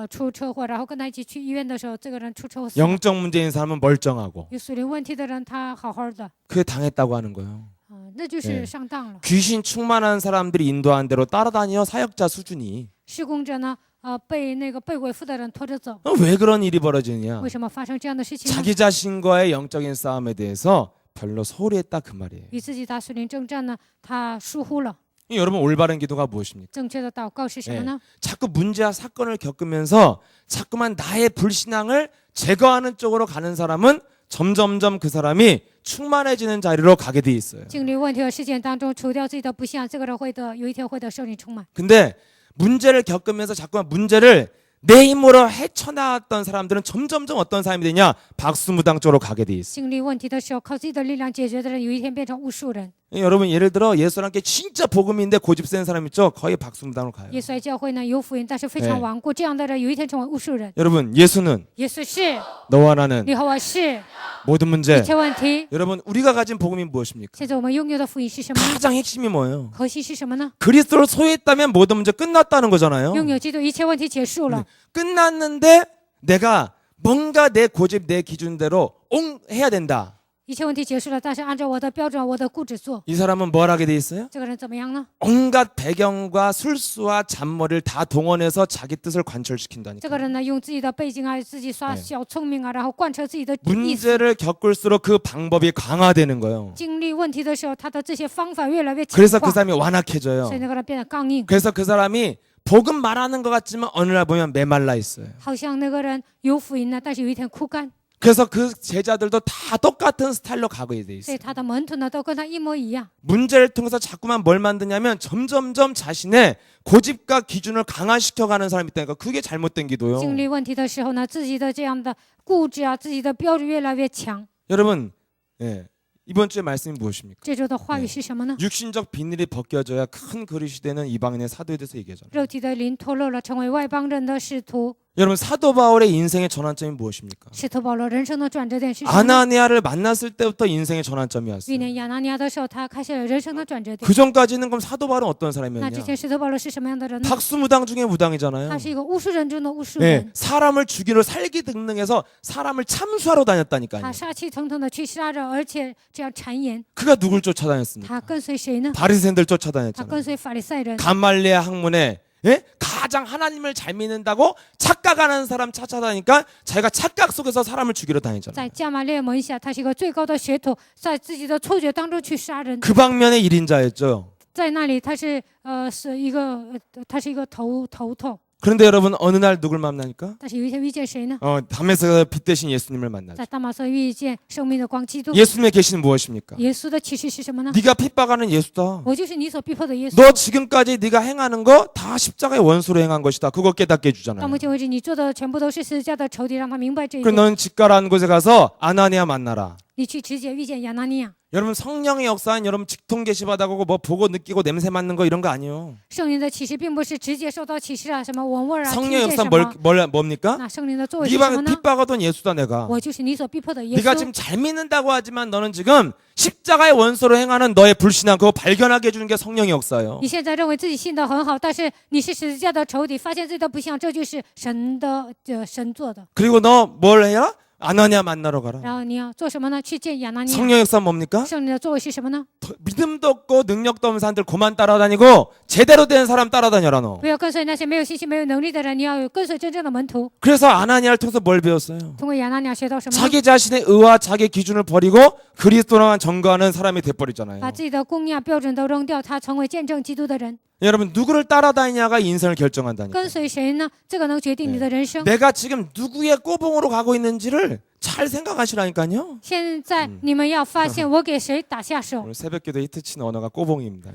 出车祸，然后跟他一起去医院的时候，这个人出车祸死了。 영적 문제 있는 사람은 멀쩡하고 有属灵问题的人，他好好的， 그게 당했다고 하는 거예요. 那就是上当了。 귀신 충만한 사람들이 인도한 대로 따라다녀 사역자 수준이. 施工者呢，被那个被鬼附的人拖着走， 왜 그런 일이 벌어지느냐? 为什么发生这样的事情呢？ 자기 자신과의 영적인 싸움에 대해서 별로 소홀히 했다 그 말이에요. 与自己打属灵征战呢，他疏忽了。 여러분 올바른 기도가 무엇입니까? 正确的祷告是什么呢？ 자꾸 문제와 사건을 겪으면서 자꾸만 나의 불신앙을 제거하는 쪽으로 가는 사람은 점점점 그 사람이 충만해지는 자리로 가게 돼 있어요. 经历问题和事件当中，除掉自己的不幸，这个人有一天会得圣灵充满。 근데 문제를 겪으면서 자꾸만 문제를 내 힘으로 헤쳐나왔던 사람들은 점점점 어떤 사람이 되냐? 박수무당 쪽으로 가게 돼 있어요. 经历问题的时候，靠自己的力量解决的人，有一天变成巫术人。 여러분 예를 들어 예수랑 게 진짜 복음인데 고집 센 사람 있죠? 거의 박수무당으로 가요. 耶稣在教会呢有福音，但是非常顽固，这样的人有一天成为巫术人。 여러분 예수는 耶稣是， 너와 나는 你和我是， 모든 一 문제. 切问题。 여러분 우리가 가진 복음이 무엇입니까? 现在我们拥有的福音是什么呢？ 가장 핵심이 뭐예요? 核心是什么呢？ 그리스도를 소유했다면 모든 문제 끝났다는 거잖아요. 拥有基督，一切问题结束了。 끝났는데 내가 뭔가 내 고집 내 기준대로 해야 된다. 一切问题结束了，但是按照我的标准、我的固执做， 이 사람은 뭘 하게 돼 있어요? 这个人怎么样呢？ 온갖 배경과 술수와 잔머리를 다 동원해서 자기 뜻을 这 관철시킨다니까. 个人呢，用自己的背景啊，自己耍小聪明啊，然后贯彻自己的意思。 문제를 겪을수록 그 방법이 강화되는 거예요. 经历问题的时候，他的这些方法越来越强 그래서 그 化， 사람이 완악해져요. 所以那个人变得刚硬， 그래서 그 사람이 복음 말하는 것 같지만 어느 날 보면 메말라 있어요. 好像那个人有福音呢，但是有一天枯干。 그래서 그 제자들도 다 똑같은 스타일로 가게 돼 所以 있어요. 他的门徒呢，都跟他一模一样。 문제를 통해서 자꾸만 뭘 만드냐면 점점점 자신의 고집과 기준을 강화시켜가는 사람이 있다니까. 그게 잘못된 기도요. 经历问题的时候呢，自己的这样的固执啊，自己的标准越来越强。 여러분 이번 주의 말씀이 무엇입니까? 这周的话语是什么呢？ 육신적 비늘이 벗겨져야 큰 그릇이 되는 이방인의 사도에 대해서 얘기하잖아요. 肉体的灵脱落了，成为外邦人的使徒。 여러분 사도 바울의 인생의 전환점이 무엇입니까? 使徒保罗人生的转折点是什么？ 아나니아를 만났을 때부터 인생의 전환점이었어요. 遇见亚拿尼亚的时候，他开始了人生的转折点 그 。 전까지는 그럼 사도 바울은 어떤 那 사람이었냐? 之前使徒保罗是什么样的人呢？ 박수무당 중에 무당이잖아요. 他是一个巫术人中的巫术 네, 人， 사람을 죽이러 살기 등등해서 사람을 참수하러 다녔다니까요. 他杀气腾腾的去杀人，而且这样谗言。 그가 누굴 쫓아다녔습니까? 他跟随谁呢？ 바리새인들 他 쫓아다녔잖아요. 跟随法利赛人。 가말리아 학문에 예? 가장 하나님을 잘 믿는다고 착각하는 사람 찾아다니까 자기가 착각 속에서 사람을 죽이러 다니잖아요. 在加马列门下，他是一个最高的学徒，在自己的错觉当中去杀人。 그 방면의 1인자였죠. 在那里，是一个头头。 그런데 여러분 어느 날 누굴 만나니까? 但是有一天遇见谁呢？ 담에서 빛 대신 예수님을 만나죠. 在大马色遇见生命的光基督。 예수님의 계시는 무엇입니까? 耶稣的启示是什么呢？ 네가 핍박하는 예수다. 我就是你所逼迫的耶稣。 너 지금까지 네가 행하는 거 다 십자가의 원수로 행한 것이다. 그거 깨닫게 到 해주잖아요. 目前为止，你做的全部都是十字架的仇敌，让他明白这一 그럼 点。 넌 집가라는 곳에 가서 아나니아 만나라. 你去直接遇见亚拿尼亚。 여러분 성령의 역사는 여러분 직통 계시 받아가고 뭐 보고 느끼고 냄새 맡는 거 이런 거 아니에요. 圣灵的启示并不是直接受到启示啊，什么闻味儿啊，听 성령의 见 역사 什么。 뭡니까? 那圣灵的作为是什 네가 么呢？ 핍박하던 예수다 내가. 我就是你所逼迫的耶 네가 稣。 지금 잘 믿는다고 하지만 너는 지금 십자가의 원수로 행하는 너의 불신앙 그거 발견하게 해주는 게 성령의 역사예요. 你现在认为自己信得很好，但是你是十字架的仇敌，发现自己的不像，这就是神做的。 그리고 너 뭘 해야? 아나니아 만나러 가라. 然后你要做什么呢？去见亚拿尼亚。 성령 역사 뭡니까? 圣灵的作为是什么呢？ 믿음도 없고 능력도 없는 사람들 그만 따라다니고 제대로 된 사람 따라다녀라 너. 不要跟随那些没有信心、没有能力的人，你要有跟随真正的门徒。 그래서 아나니아를 통해서 뭘 배웠어요? 通过亚拿尼亚学到什么呢？ 자기 자신의 의와 자기 기준을 버리고 그리스도랑만 전거하는 사람이 돼버리잖아요. 把自己的公义标准都扔掉，他成为见证基督的人。 여러분 누구를 따라다니냐가 인생을 결정한다니까. 跟随谁呢？这个能决定你的人生。 내가 지금 누구의 꼬봉으로 가고 있는지를 잘 생각하시라니까요. 现在你们要发现我给谁打下手。 오늘 새벽기도 히트치는 언어가 꼬봉입니다.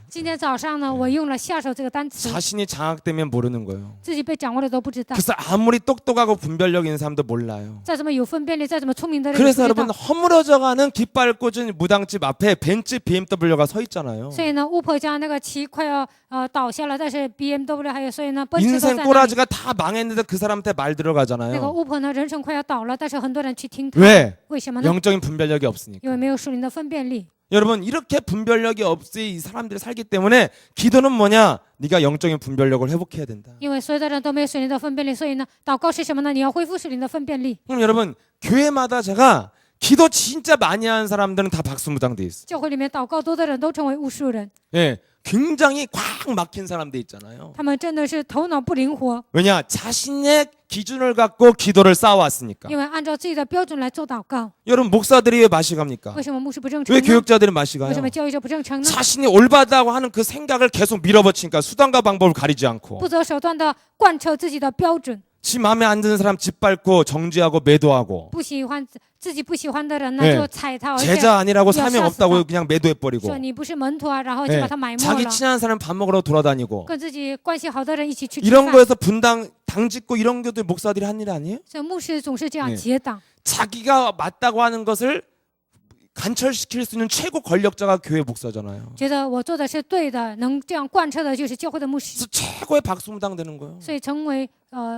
今天早上呢，我用了下手这个单词， 자신이 장악되면 모르는 거예요. 自己被掌握的都不知道。 그래서 아무리 똑똑하고 분별력 있는 사람도 몰라요. 再怎么有分辨力，再怎么聪明的人也不 그래서 知 여러분 道。 허물어져가는 깃발 꽂은 무당집 앞에 벤츠 BMW가 서 있잖아요. 所以呢，巫婆家那个旗快要倒下了，但是 BMW 还有，所以呢，奔驰都 인생 在那里。 꼬라지가 다 망했는데 그 사람한테 말 那个 들어가잖아요. 巫婆呢，人生快要倒了，但是很多人去听她， 왜? 为什么呢？ 영적인 분별력이 없으니까. 因为没有属灵的分辨力。 여러분 이렇게 분별력이 없이 이 사람들이 살기 때문에 기도는 뭐냐? 네가 영적인 분별력을 회복해야 된다. 因为所有的人都没有属灵的分辨力，所以呢，祷告是什么呢？你要恢复属灵的分辨力。 그럼 여러분 교회마다 제가 기도 진짜 많이 하는 사람들은 다 박수무당 돼 있어. 教会里面祷告多的人都成为巫术人， 예, 굉장히 꽉 막힌 사람들 있잖아요. 他们真的是头脑不灵活， 왜냐? 자신의 기준을 갖고 기도를 쌓아왔으니까. 因为按照自己的标准来做祷告。 여러분 목사들이 왜 맛이 갑니까? 为什么牧师不正常 왜 呢？ 교육자들이 맛이 为什 가요? 么教育者不正常呢？ 자신이 올바르다고 하는 그 생각을 계속 밀어붙이니까 수단과 방법을 가리지 않고 不择手段的贯彻自己的标准， 지 마음에 안 드는 사람 짓밟고 정죄하고 매도하고 不喜欢自己不喜欢的人呢， 네 就踩他，而且 제자 아니라고 야, 사명 쌌어. 없다고 그냥 매도해버리고 说你不是门徒啊，然后就 예 把他埋没 자기 了。 친한 사람 밥 먹으러 돌아다니고 跟自己关系好的人一起去吃 이런 饭， 거에서 분당 당짓고 이런 것도 목사들이 한 일 아니에요? 所以牧师总是这样 네 结党。 자기가 맞다고 하는 것을 관철시킬 수 있는 최고 권력자가 교회 목사잖아요. 觉得我做的是对的，能这样贯彻的就是教会的牧师， 그래서 최고의 박수무당 되는 거예요. 所以成为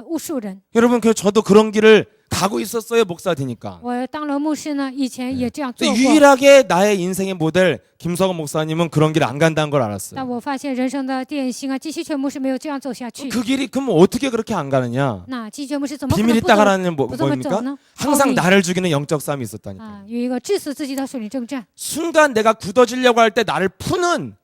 巫术人。 여러분 그 저도 그런 길을 가고 있었어요. 목사 되니까. 我当了牧师呢，以前也这样做 근데 过， 유일하게 나의 인생의 모델 김석원 목사님은 그런 길 안 간다는 걸 알았어요. 但我发现人生的典型啊，季希全牧师没有这样走下去。 그 길이 그럼 어떻게 그렇게 안 가느냐? 那季希全牧师怎么可 비밀 能不走 있다가라는 不这么走 뭐입니까? 呢？ 항상 奥秘 나를 죽이는 영적 싸움이 있었다니까. 啊，有一个致死自己的属灵征战。 순간 내가 굳어지려고 할 때 나를 푸는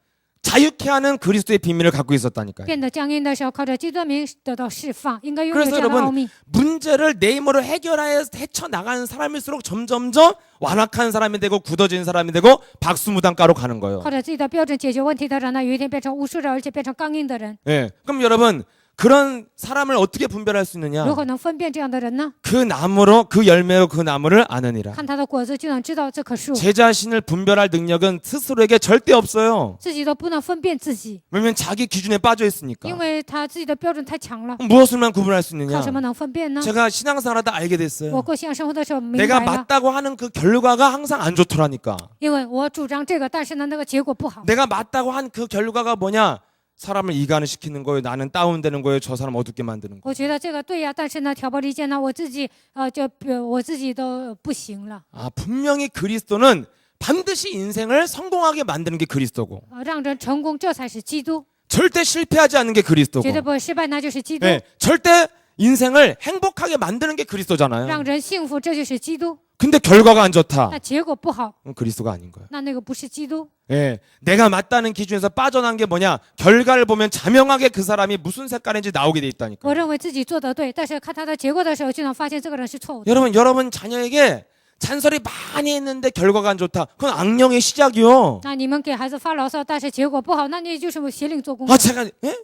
자유케 하는 그리스도의 비밀을 갖고 있었다니까요. 变得僵硬的时候，靠着基督的名得到释放，应该拥有 그래서 这样的奥 여러분 秘。 문제를 내 힘으로 해결하여 헤쳐나가는 사람일수록 점점점 완악한 사람이 되고 굳어진 사람이 되고 박수무당가로 가는 거예요. 靠着自己的标准解决问题的人呢，有一天变成巫术人，而且变成刚硬的人。 예. 그럼 여러분 그런 사람을 어떻게 분별할 수 있느냐? 如何能分辨这样的人呢？ 그 나무로 그 열매로 그 나무를 아느니라. 看他的果子就能知道这棵树。 제 자신을 분별할 능력은 스스로에게 절대 없어요. 自己都不能分辨自己， 왜냐면 자기 기준에 빠져 있으니까. 因为他自己的标准太强了。 무엇을만 구분할 수 있느냐? 靠什么能分辨呢？ 제가 신앙생활하다 알게 我 됐어요. 过信仰生活的时候明 내가 白了， 맞다고 하는 그 결과가 항상 안 좋더라니까. 因为我主张这个，但是呢，那个结果不好。 내가 맞다고 한 그 결과가 뭐냐? 사람을 이간을 시키는 거예요. 나는 다운되는 거예요. 저 사람 어둡게 만드는 거예요. 我觉得这个对呀，但是呢，挑拨离间呢，我自己我自己都不行了。 아, 분명히 그리스도는 반드시 인생을 성공하게 만드는 게 그리스도고 让人成功，这才是基督。 절대 실패하지 않는 게 그리스도고 绝对不会失败，那就是基督。 네, 절대 인생을 행복하게 만드는 게 그리스도잖아요. 让人幸福，这就是基督。 근데 결과가 안 좋다. 那结果不好， 그건 그리스도가 아닌 거예요. 那个不是基督。 예, 내가 맞다는 기준에서 빠져난 게 뭐냐? 결과를 보면 자명하게 그 사람이 무슨 색깔인지 나오게 돼 있다니까. 我认为自己做得对，但是看他的结果的时候，就能发现这个人是错误的。 여러분 자녀에게 잔소리 많이 했는데 결과가 안 좋다. 그건 악령의 시작이요. 那你们给孩子发牢骚，但是结果不好，那你就是邪灵做工。 아, 제가 예?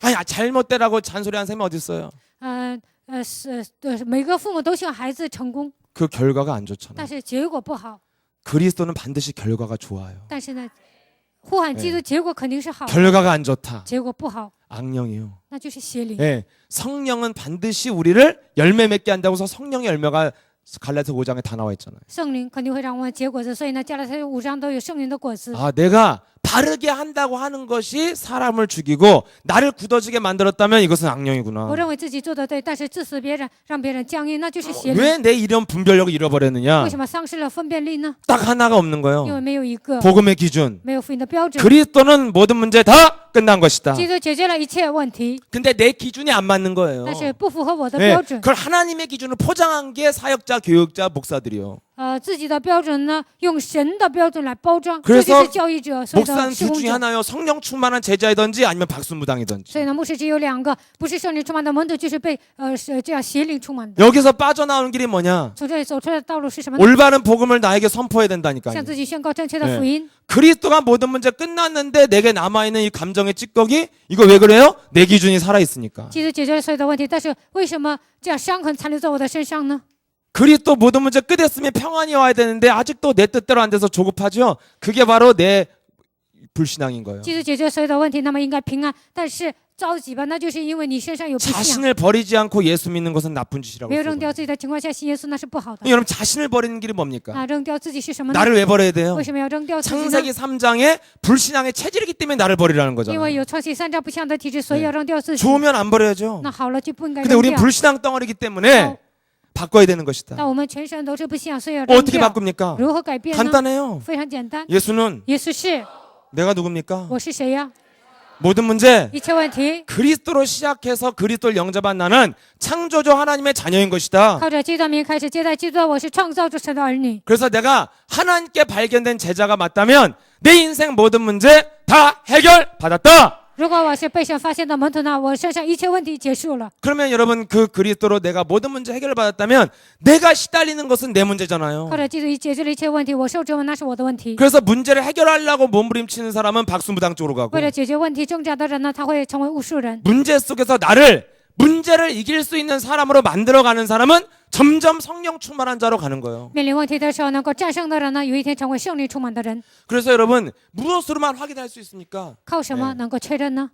아니, 잘못되라고 잔소리한 셈이 어디 있어요? 每个父母都希望孩子成功， 그 결과가 안 좋잖아요. 但是结果不好。 그리스도는 반드시 결과가 좋아요. 但是呢，呼喊基督，结果肯定是好的， 결과가 안 좋다. 结果不好， 악령이요. 那就是邪灵。 예, 성령은 반드시 우리를 열매 맺게 한다고서 성령의 열매가 갈라디아 5장에 다 나와 있잖아요. 圣灵肯定会让我们结果子，所以呢，加拉太书5章都有圣灵的果子。 아, 내가 바르게 한다고 하는 것이 사람을 죽이고 나를 굳어지게 만들었다면 이것은 我 악령이구나. 认为自己做得对，但是致死别人，让别人僵硬，那就是邪灵。 왜 내 이런 분별력을 잃어버렸느냐? 为什么丧失了分辨力呢？ 딱 하나가 없는 因 거예요. 为没有一个， 복음의 기준. 没有福音的标准。 그리스도는 모든 문제 다 끝난 것이다. 基督解决了一切问题， 근데 내 기준이 안 맞는 거예요. 但是不符合我的 네, 标准。 그걸 하나님의 기준을 포장한 게 사역자, 교육자, 목사들이요. 自己的标准呢，用神的标准来包装， 그래서 这就是教育者，所有的 목사는 施 둘 工 중에 者。 하나요. 성령 충만한 제자이든지 아니면 박순무당이든지. 所以呢，牧师只有两个，不是圣灵充满的门徒，就是被这样邪灵充满的。 여기서 빠져나오는 길이 뭐냐? 从这里走出来的道路是什么呢？ 올바른 복음을 나에게 선포해야 된다니까요. 向自己宣告正确的 네 福音。 그리스도가 모든 문제 끝났는데 내게 남아있는 이 감정의 찌꺼기 이거 왜 그래요? 내 기준이 살아있으니까. 基督解决了所有的问题，但是为什么这样伤痕残留在我的身上呢？ 그리스도 모든 문제 끝냈으면 평안이 와야 되는데 아직도 내 뜻대로 안 돼서 조급하죠. 그게 바로 내 불신앙인 거예요. 基督解决所有的问题，那么应该平安，但是着急吧，那就是因为你身上有不信仰， 자신을 버리지 않고 예수 믿는 것은 나쁜 짓이라고 没有扔掉 했어요. 自己的情况下信耶稣，那是不好的。 여러분 자신을 버리는 길이 뭡니까? 那扔掉自己是什么呢？ 나를 왜 버려야 돼요? 为什么要扔掉自己呢？ 창세기 3장에 불신앙의 체질이기 때문에 나를 버리라는 因为 거잖아요. 有创世三章不祥的体质，所以要扔掉自己。 좋으면 안 버려야죠. 那好了就不应该 근데 扔 우린 掉。 불신앙 덩어리이기 때문에 바꿔야 되는 것이다. 但我们全身都是不信仰，所以要扔 어떻게 掉。 바꿉니까? 如何改变呢？ 간단해요. 非常简单。 예수는 耶稣是， 내가 누굽니까? 我是谁呀？ 모든 문제 一切问题 그리스도로 시작해서 그리스도를 영접한 나는 창조주 하나님의 자녀인 것이다. 靠着基督的名开始接待基督，我是创造主神的儿女。 그래서 내가 하나님께 발견된 제자가 맞다면 내 인생 모든 문제 다 해결받았다. 如果我是被神发现的门徒呢，我身上一切问题结束了。 그러면 여러분 그 그리스도로 내가 모든 문제 해결받았다면 내가 시달리는 것은 내 문제잖아요. 靠着基督解决了一切问题，我受折磨那是我的问题。 그래서 문제를 해결하려고 몸부림치는 사람은 박수무당 쪽으로 가고 为了解决问题挣扎的人呢，他会成为巫术人。 문제 속에서 나를 문제를 이길 수 있는 사람으로 만들어가는 사람은 점점 성령 충만한 자로 가는 거예요. 面临问题的时候能够战胜的人呢，有一天成为胜利充满的人。 그래서 여러분 무엇으로만 확인할 수 있습니까? 靠什么能够确认呢？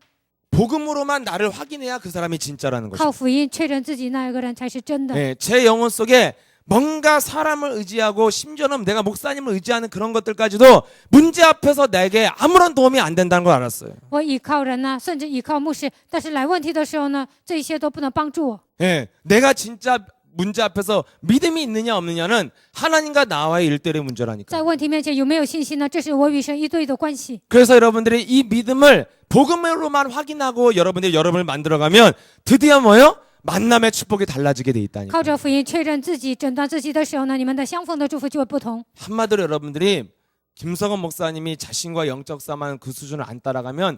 복음으로만 나를 확인해야 그 사람이 진짜라는 靠 것이죠. 福音确认自己那一个人才是真的。 네, 제 영혼 속에 뭔가 사람을 의지하고 심지어는 내가 목사님을 의지하는 그런 것들까지도 문제 앞에서 내게 아무런 도움이 안 된다는 걸 알았어요. 我倚靠人呢，甚至倚靠牧师，但是来问题的时候呢，这些都不能帮助我。 네, 내가 진짜 문제 앞에서 믿음이 있느냐 없느냐는 하나님과 나와의 일대일의 문제라니까. 在问题面前有没有信心呢？这是我与神一对一的关系。 그래서 여러분들이 이 믿음을 복음으로만 확인하고 여러분들이 여러분을 만들어가면 드디어 뭐요? 만남의 축복이 달라지게 돼 있다니까. 靠着福音确认自己、诊断自己的时候呢，你们的相逢的祝福就会不同。 한마디로 여러분들이 김성원 목사님이 자신과 영적 싸움하는 그 수준을 안 따라가면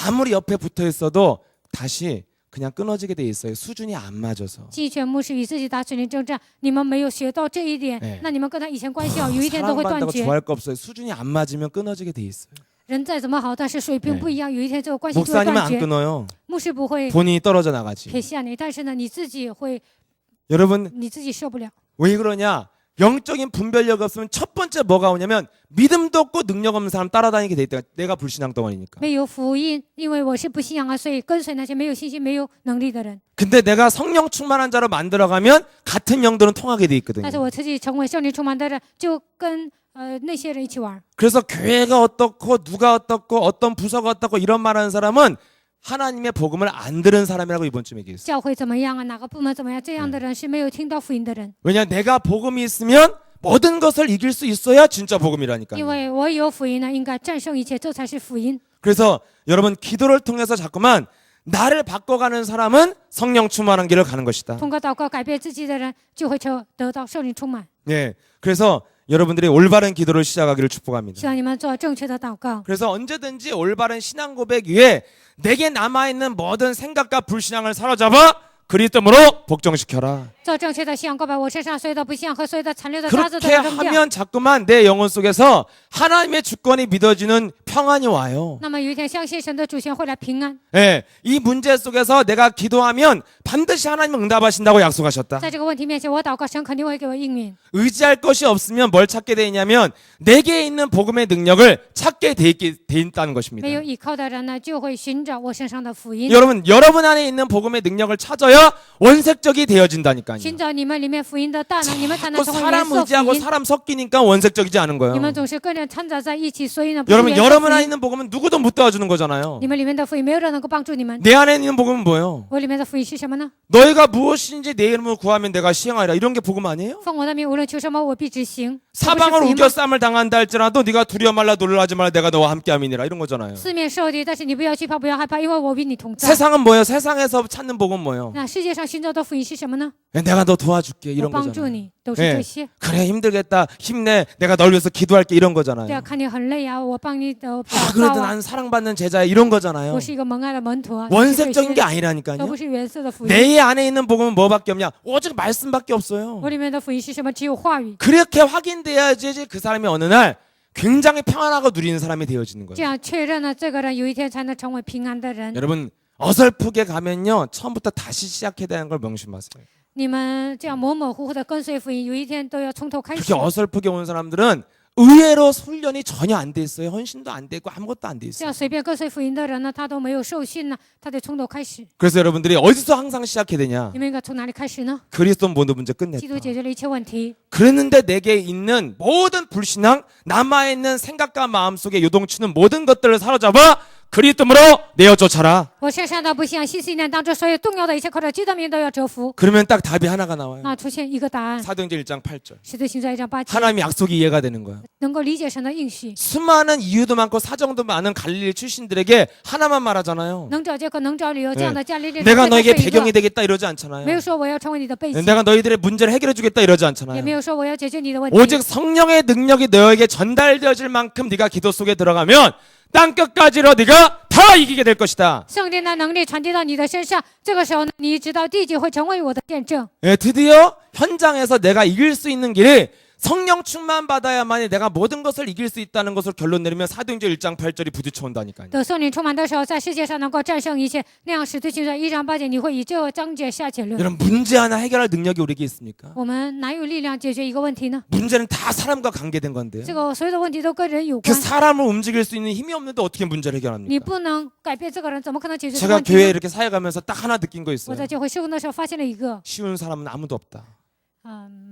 아무리 옆에 붙어 있어도 다시 그냥 끊어지게 돼 있어요. 수준이 안 맞아서. 季全牧师与自己打水灵征战，你们没有学到这一点， 네 那你们跟他以前关系好，有一天都会断 사랑받는다고 绝。 좋아할 거 없어요. 수준이 안 맞으면 끊어지게 돼 있어요. 人再怎么好，但是水平 네 不一样，有一天这个关系就会 목사님은 断 안 绝。 끊어요. 牧师不会 본인이 떨어져 나가지. 撇下你，但是呢，你自己会， 여러분 你自己受不了。 왜 그러냐? 영적인 분별력이 없으면 첫 번째 뭐가 오냐면 믿음도 없고 능력 없는 사람 따라다니게 돼 있다. 내가 불신앙 덩어리니까. 没有福音，因为我是不信仰啊，所以跟随那些没有信心、没有能力的人。 근데 내가 성령 충만한 자로 만들어가면 같은 영들은 통하게 돼 있거든요. 但是我自己成为圣灵充满的人，就跟那些人一起玩。 그래서 교회가 어떻고 누가 어떻고 어떤 부서가 어떻고 이런 말하는 사람은 하나님의 복음을 안 들은 사람이라고 이번 주에 얘기했어요. 教会怎么样啊？哪个部门怎么样？这样的人是没有听到福音的人。 왜냐 내가 복음이 있으면 모든 것을 이길 수 있어야 진짜 因 복음이라니까요. 为我有福音呢，应该战胜一切，这才是福音。 그래서 여러분 기도를 통해서 자꾸만 나를 바꿔가는 사람은 성령 충만한 길을 가는 것이다. 通过祷告改变自己的人，就会得到圣灵充满。 예, 그래서 여러분들이 올바른 기도를 시작하기를 축복합니다. 希望你们做正确的祷告。 그래서 언제든지 올바른 신앙 고백 위에 내게 남아있는 모든 생각과 불신앙을 사로잡아 그리스도로 복종시켜라. 做正确的信仰告白，我身上所有的不信仰和所有的残留的渣子都 그렇게 要扔掉。 하면 자꾸만 내 영혼 속에서 하나님의 주권이 믿어지는 평안이 와요. 那么有一天，相信神的主权会来平安。 예, 이 문제 속에서 내가 기도하면 반드시 하나님은 응답하신다고 약속하셨다. 在这个问题面前，我祷告，神肯定会给我应允。 의지할 것이 없으면 뭘 찾게 돼 있냐면 내게 있는 복음의 능력을 찾게 돼 있다는 것입니다. 没有依靠的人呢，就会寻找我身上的福音， 여러분 안에 있는 복음의 능력을 찾아야 원색적이 되어진다니까요. 寻找你们里面福音的大能，你们才能 자꾸 成为原 사람 色福 의지하고 音。 사람 섞이니까 원색적이지 않은 你 거예요. 们总是跟人掺杂在一起，所以呢，不是原色 여러분 福 안에 音。 있는 복음은 누구도 못 도와주는 거잖아요. 你们里面的福音，没有人能够帮助你们。 내 안에 있는 복음은 뭐예요? 我里面的福音是什么呢？ 너희가 무엇인지 내 이름으로 구하면 내가 시행하리라. 이런 게 복음 아니에요? 奉我的名，无论求什么，我必执行。这不是 사방을 福音 우겨 吗？ 싸움을 당한다 할지라도 네가 두려워 말라 놀라지 말라 내가 너와 함께함이니라. 이런 거잖아요. 四面受敌，但是你不要惧怕，不要害怕，因为我与你同在。 세상은 뭐예요? 세상에서 찾는 복음 뭐예요? 那世界上寻找的福音是什么呢？ 내가 너 도와줄게 我 이런 帮助 거잖아요. 你，都是 예 这些。 그래 힘들겠다 힘내 내가 널 위해서 기도할게 이런 对啊， 거잖아요. 看你很累啊，我帮你祷 그래도 告啊。 난 사랑받는 제자야 이런 거잖아요. 我是一个蒙爱的门徒啊，都是这 원색적인 게 些， 아니라니까요. 都不是原色的福音。 내 안에 있는 복음은 뭐밖에 없냐? 오직 말씀밖에 없어요. 我里面的福音是什么？只有话语。 그렇게 확인돼야지 그 사람이 어느 날 굉장히 평안하고 누리는 사람이 되어지는 这 거예요. 样确认了，这个人有一天才能成为平安的人。 여러분 어설프게 가면요 처음부터 다시 시작해야 되는 걸 명심하세요. 你们这样模模糊糊的跟随福音，有一天都要从头开始 그렇게 。 어설프게 온 사람들은 의외로 훈련이 전혀 안 돼 있어요. 헌신도 안 돼 있고 아무것도 안 돼 这 있어요. 样随便跟随福音的人呢，他都没有受训呢，他得从头开始。 그래서 여러분들이 어디서 항상 시작해야 되냐? 你们应该从哪里开始呢？ 그리스도 모든 문제 基 끝냈다. 督解决了一切问题。 그랬는데 내게 있는 모든 불신앙, 남아있는 생각과 마음속에 요동치는 모든 것들을 사로잡아 그리스도로 내어 쫓아라. 我身上的不信仰、信念当中所有动摇的一切，靠着基督的名都要折服。 그러면 딱 답이 하나가 나와요. 那出现一个答案， 사도행전 1장 8절. 使徒行传1章8节， 하나님의 약속이 이해가 되는 거예요. 能够理解神的应许， 수많은 이유도 많고 사정도 많은 갈릴리 출신들에게 하나만 말하잖아요. 能找借口，能找理由。这样的加利利人 내가 会 너에게 都是一 배경이 个， 되겠다 이러지 没 않잖아요. 有说我要成为你的背景， 내가 너희들의 문제를 해결해 주겠다 이러지 也 않잖아요. 没有说我要解决你的问题。 오직 성령의 능력이 너에게 전달되어질 만큼 네가 기도 속에 들어가면 땅 끝까지로 네가 다 이기게 될 것이다. 圣灵的能力传递到你的身上，这个时候呢，你直到地极会成为我的见证。 예, 드디어 현장에서 내가 이길 수 있는 길이 성령 충만 받아야만이 내가 모든 것을 이길 수 있다는 것을 결론 내리면 사도행전 1장 8절이 부딪혀 온다니까요. 等圣灵充满的时候，在世界上能够战胜一切，那样使徒行传1章8节，你会以这个章节下结论。 여러분 문제 하나 해결할 능력이 우리에게 있습니까? 我们哪有力量解决一个问题呢？ 문제는 다 사람과 관계된 건데요. 这个所有的问题都跟人有 그 关， 사람을 움직일 수 있는 힘이 없는데 어떻게 문제를 你 해결합니까? 不能改变这个人，怎么可能解决这个 제가 问题 교회에 呢？ 이렇게 사역하면서 딱 하나 느낀 거 我 있어요. 在教会施工的时候发现了一个， 쉬운 사람은 아무도 없다.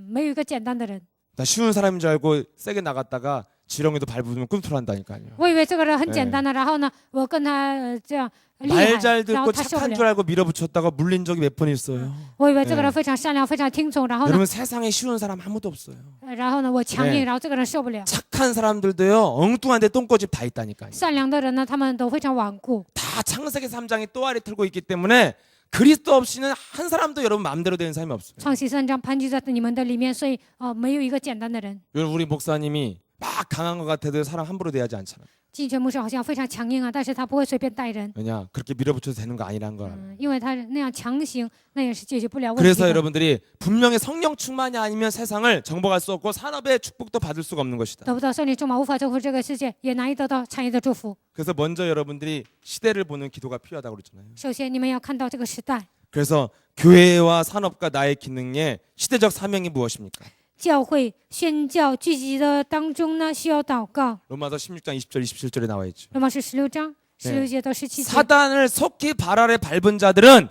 没有一个简单的人。 나 쉬운 사람인 줄 알고 세게 나갔다가 지렁이도 밟으면 꿈틀한다니까요. 我以为这个人很简单的，然后呢，我跟他这样厉害 말 잘 ，然后 듣고 他受不 착한 줄 了。 알고 밀어붙였다가 물린 적이 몇 번 있어요. 我以为这个人非常善良，非常听从，然后呢， 여러분 세상에 쉬운 사람 아무도 없어요. 然后呢，我强 네 硬，然后这个人受不了。 착한 사람들도요 엉뚱한데 똥꼬집 다 있다니까요. 善良的人呢，他们都非常顽固。 다 창세기 3장이 또아리 틀고 있기 때문에 그리스도 없이는 한 사람도 여러분 마음대로 되는 사람이 없어요. 创世3章盘踞在你们的里面，所以没有一个简单的人。 여러분 우리 목사님이 막 강한 것 같아도 사람 함부로 대하지 않잖아요. 金泉牧师好像非常强硬啊，但是他不会随便待人， 왜냐 그렇게 밀어붙여도 되는 거 아니라는 걸 알아요. 因为他那样强行，那也是解决不了问题 그래서 的。 여러분들이 분명히 성령 충만이 아니면 세상을 정복할 수 없고 산업의 축복도 받을 수가 없는 것이다. 得不到圣灵充满，无法征服这个世界，也难以得到产业的祝福。 그래서 먼저 여러분들이 시대를 보는 기도가 필요하다고 그랬잖아요. 首先，你们要看到这个时代， 그래서 교회와 산업과 나의 기능의 시대적 사명이 무엇입니까? 教会宣教聚集的当中呢，需要祷告。 로마서 16장 20절 27절에 나와 있죠. 罗马书16章네 16节到17节。 사단을 속히 발 아래 밟은 자들은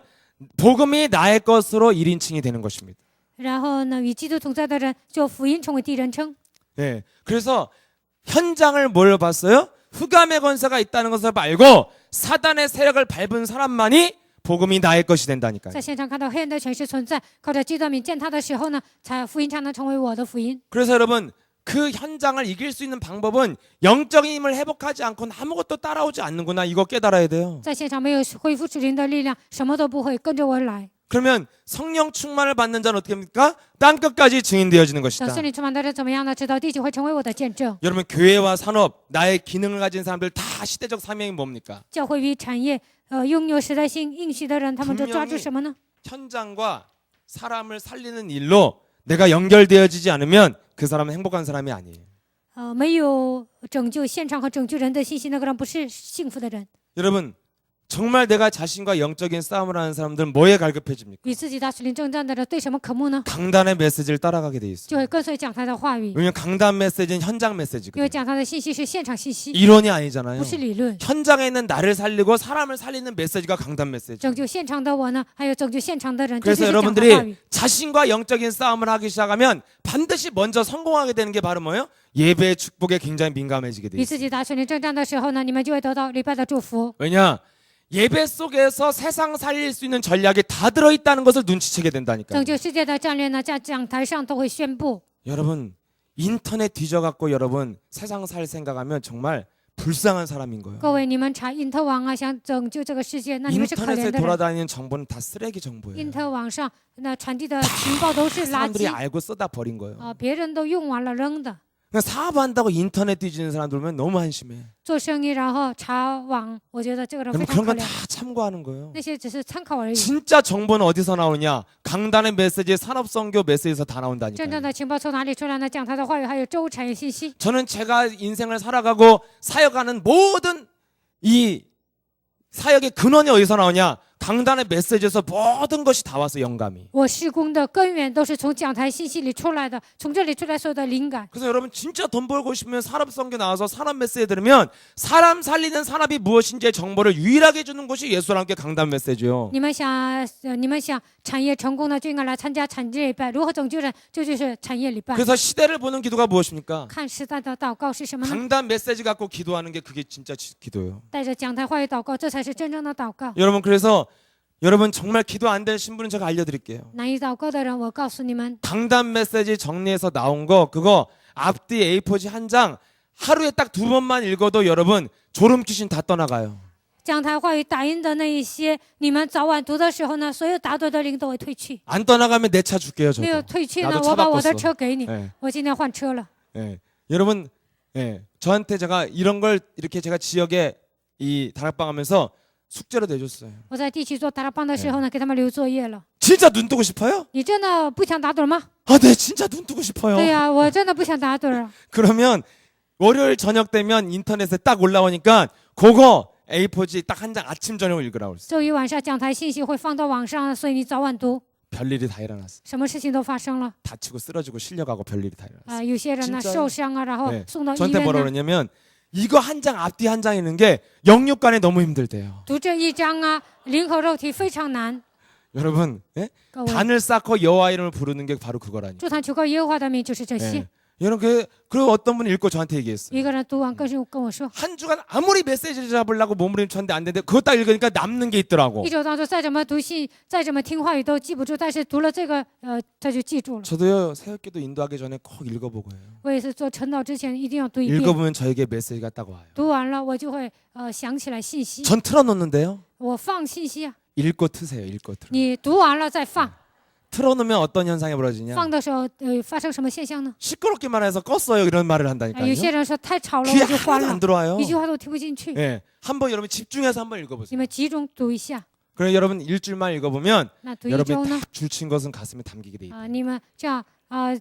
복음이 나의 것으로 1인칭이 되는 것입니다. 然后呢，与基督同在的人，就福音成为第一人称。 네. 그래서 현장을 뭘 봤어요? 흑암의 권세가 있다는 것을 알고 사단의 세력을 밟은 사람만이 복음이 나의 것이 된다니까요. 在现场看到黑暗的权势存在，靠着基督名践踏的时候呢，福音才能成为我的福音。 그래서 여러분 그 현장을 이길 수 있는 방법은 영적인 힘을 회복하지 않고는 아무것도 따라오지 않는구나. 이거 깨달아야 돼요. 在现场没有恢复属灵的力量，什么都不会，跟着我来。 그러면 성령 충만을 받는 자는 어떻게 합니까? 땅 끝까지 증인되어지는 等 것이다. 圣灵充满的人怎么样呢？直到地极会成为我的见证。 여러분 교회와 산업, 나의 기능을 가진 사람들 다 시대적 사명이 뭡니까? 教会与产业，拥有时代性应许的人，他们就抓住什么呢？ 현장과 사람을 살리는 일로 내가 연결되어지지 않으면 그 사람은 행복한 사람이 아니에요. 没有拯救现场和拯救人的信息，那个人不是幸福的人。 여러분 정말 내가 자신과 영적인 싸움을 하는 사람들은 뭐에 갈급해집니까? 与自己打属灵征战的人对什么渴慕呢？ 강단의 메시지를 따라가게 돼 就 있어요. 会跟随讲台的话语， 왜냐면 강단 메시지는 현장 因为 메시지거든요. 讲台的信息是现场信息， 이론이 아니잖아요. 不是理论。 현장에 있는 나를 살리고 사람을 살리는 메시지가 강단 메시지. 拯救现场的我呢，还有拯救现场的人，这 그래서 就是讲台话 여러분들이 语。 자신과 영적인 싸움을 하기 시작하면 반드시 먼저 성공하게 되는 게 바로 뭐예요? 예배의 축복에 굉장히 민감해지게 돼 与 있어요. 自己打属灵征战的时候呢，你们就会得到礼拜的祝福。 왜냐? 예배 속에서 세상 살릴 수 있는 전략이 다 들어있다는 것을 눈치채게 된다니까요. 拯救世界的战略呢，在讲台上都会宣布。 여러분 인터넷 뒤져갖고 여러분 세상 살 생각하면 정말 불쌍한 사람인 거예요. 各位，你们查因特网啊，想拯救这个世界，那你们是可 인터넷에 怜的人。 돌아다니는 정보는 다 쓰레기 因 정보예요. 特网上那传递的情报都是垃 사람들이 圾 알고 써다 버린 거예요. 啊，别人都用完了扔的。 그러니까 사업한다고 인터넷 뒤지는 사람들 보면 너무 한심해. 做生意然后查网，我觉得这个人非 여러분 常 그런 可 건 怜 다 。 참고하는 거예요. 那些只是参考而已。 진짜 정보는 어디서 나오느냐? 강단의 메시지, 산업선교 메시지에서 다 真正 나온다니까요. 的情报从哪里出来呢？讲台的话语，还有周产业信息。 저는 제가 인생을 살아가고 사역하는 모든 이 사역의 근원이 어디서 나오냐? 강단의 메시지에서 모든 것이 다 와서 영감이. 我施工的根源都是从讲台信息里出来的，从这里出来所有的灵感。 그래서 여러분 진짜 돈 벌고 싶으면 산업선교 나와서 산업 메시지 들으면 사람 살리는 산업이 무엇인지의 정보를 유일하게 주는 곳이 예수와 함께 강단 메시지요. 你们想产业成功呢，就应该来参加产业礼拜。如何拯救人？这就是产业礼拜。 그래서 시대를 보는 기도가 무엇입니까? 看时代的祷告是什么呢？ 강단 메시지 갖고 기도하는 게 그게 진짜 기도예요. 带着讲台话语祷告，这才是真正的祷告。 여러분 그래서 여러분 정말 기도 안 되는 신분은 제가 알려드릴게요. 难以祷告的人，我告诉你们， 강단 메시지 정리해서 나온 거 그거 앞뒤 A4지 한 장 하루에 딱 2번만 읽어도 여러분 졸음 귀신 다 떠나가요. 讲台话语打印的那一些，你们早晚读的时候呢，所有打盹的灵都会退去。 안 떠나가면 내 차 줄게요. 没有 저도. 退去呢， 나도 차 我把我的 바꿨어. 车给你。 예, 我今天换车了。 예. 여러분 저한테 제가 이런 걸 이렇게 제가 지역에 이 다락방 하면서 숙제로 내줬어요. 我在地区做达拉邦的时候呢，给他们留作业了。 진짜 눈 뜨고 싶어요? 你真的不想打盹吗？ 아, 네, 진짜 눈 뜨고 싶어요. 对呀、我真的不想打盹儿。 그러면 월요일 저녁 되면 인터넷에 딱 올라오니까 그거 A4지 딱 한 장 아침 저녁을 읽으라고 그랬어요. 周一晚上讲台信息会放到网上，所以你早晚读， 별일이 다 일어났어. 什么事情都发生了。 다치고 쓰러지고 실려가고 별일이 다 일어났어. 有些人呢 진짜요 受伤啊，然后 네. 送到医 저한테 院 뭐라 呢。 그러냐면 이거 한 장 앞뒤 한 장 읽는 게 영육간에 너무 힘들대요. 读这一章啊，灵和肉体非常难。 여러분, 예? 各位， 단을 쌓고 여호와 이름을 부르는 게 바로 그거라니. 祝他求告耶和华的名，就是这些。 예. 여러분 그 어떤 분이 읽고 저한테 얘기했어요. 一个人读完跟我说， 한 주간 아무리 메시지를 잡으려고 몸부림쳤는데 안 되는데 그거 딱 읽으니까 남는 게 있더라고. 一周当中再怎么读信，再怎么听话语都记不住，但是读了这个，他就记住了。 저도요 새벽기도 인도하기 전에 꼭 읽어보고 해요. 我也是做晨祷之前一定要读一遍， 읽어보면 저에게 메시지가 딱 와요. 读完了我就会想起来信息， 전 틀어놓는데요. 我放信息啊， 읽고 트세요. 읽고 틀어. 你读完了再放， 틀어놓으면 어떤 현상이 벌어지냐? 放的时候发生什么现象呢？ 시끄럽기만 해서 껐어요. 이런 말을 有 한다니까요. 些人说太吵了， 귀에 我就关 하나도 了 안 ， 들어와요. 一句话都听不进去。 예, 한번 여러분 집중해서 한번 읽어보세요. 你们集中读一下， 그럼 여러분 일주일만 읽어보면 那读一周 여러분이 呢？ 딱 줄친 것은 가슴에 담기게 돼 있다. 你们这样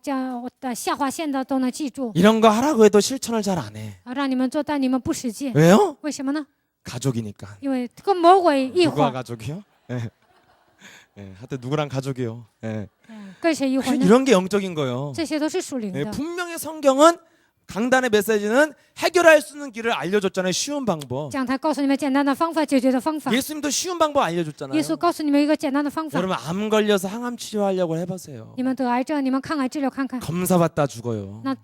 这样我的下划线的都能记住， 이런 거 하라고 해도 실천을 잘 안 해. 让你们做，但你们不实践， 왜요? 为什么呢？ 가족이니까. 因为跟魔鬼一 누구와 伙， 가족이요? 예. 예, 하여튼 누구랑 가족이요. 예. 跟谁一伙呢？ 이런 게 영적인 거예요. 这些都是属灵 예, 的。 분명히 성경은 강단의 메시지는 해결할 수 있는 길을 알려줬잖아요. 쉬운 방법. 讲台告诉你们简单的方法，解决的方法。 예수님도 쉬운 방법 알려줬잖아요. 耶稣告诉你们一个简单的方法， 여러분 암 걸려서 항암 치료하려고 해보세요. 你们得癌症，你们抗癌治疗看看。 검사 받다 죽어요. 那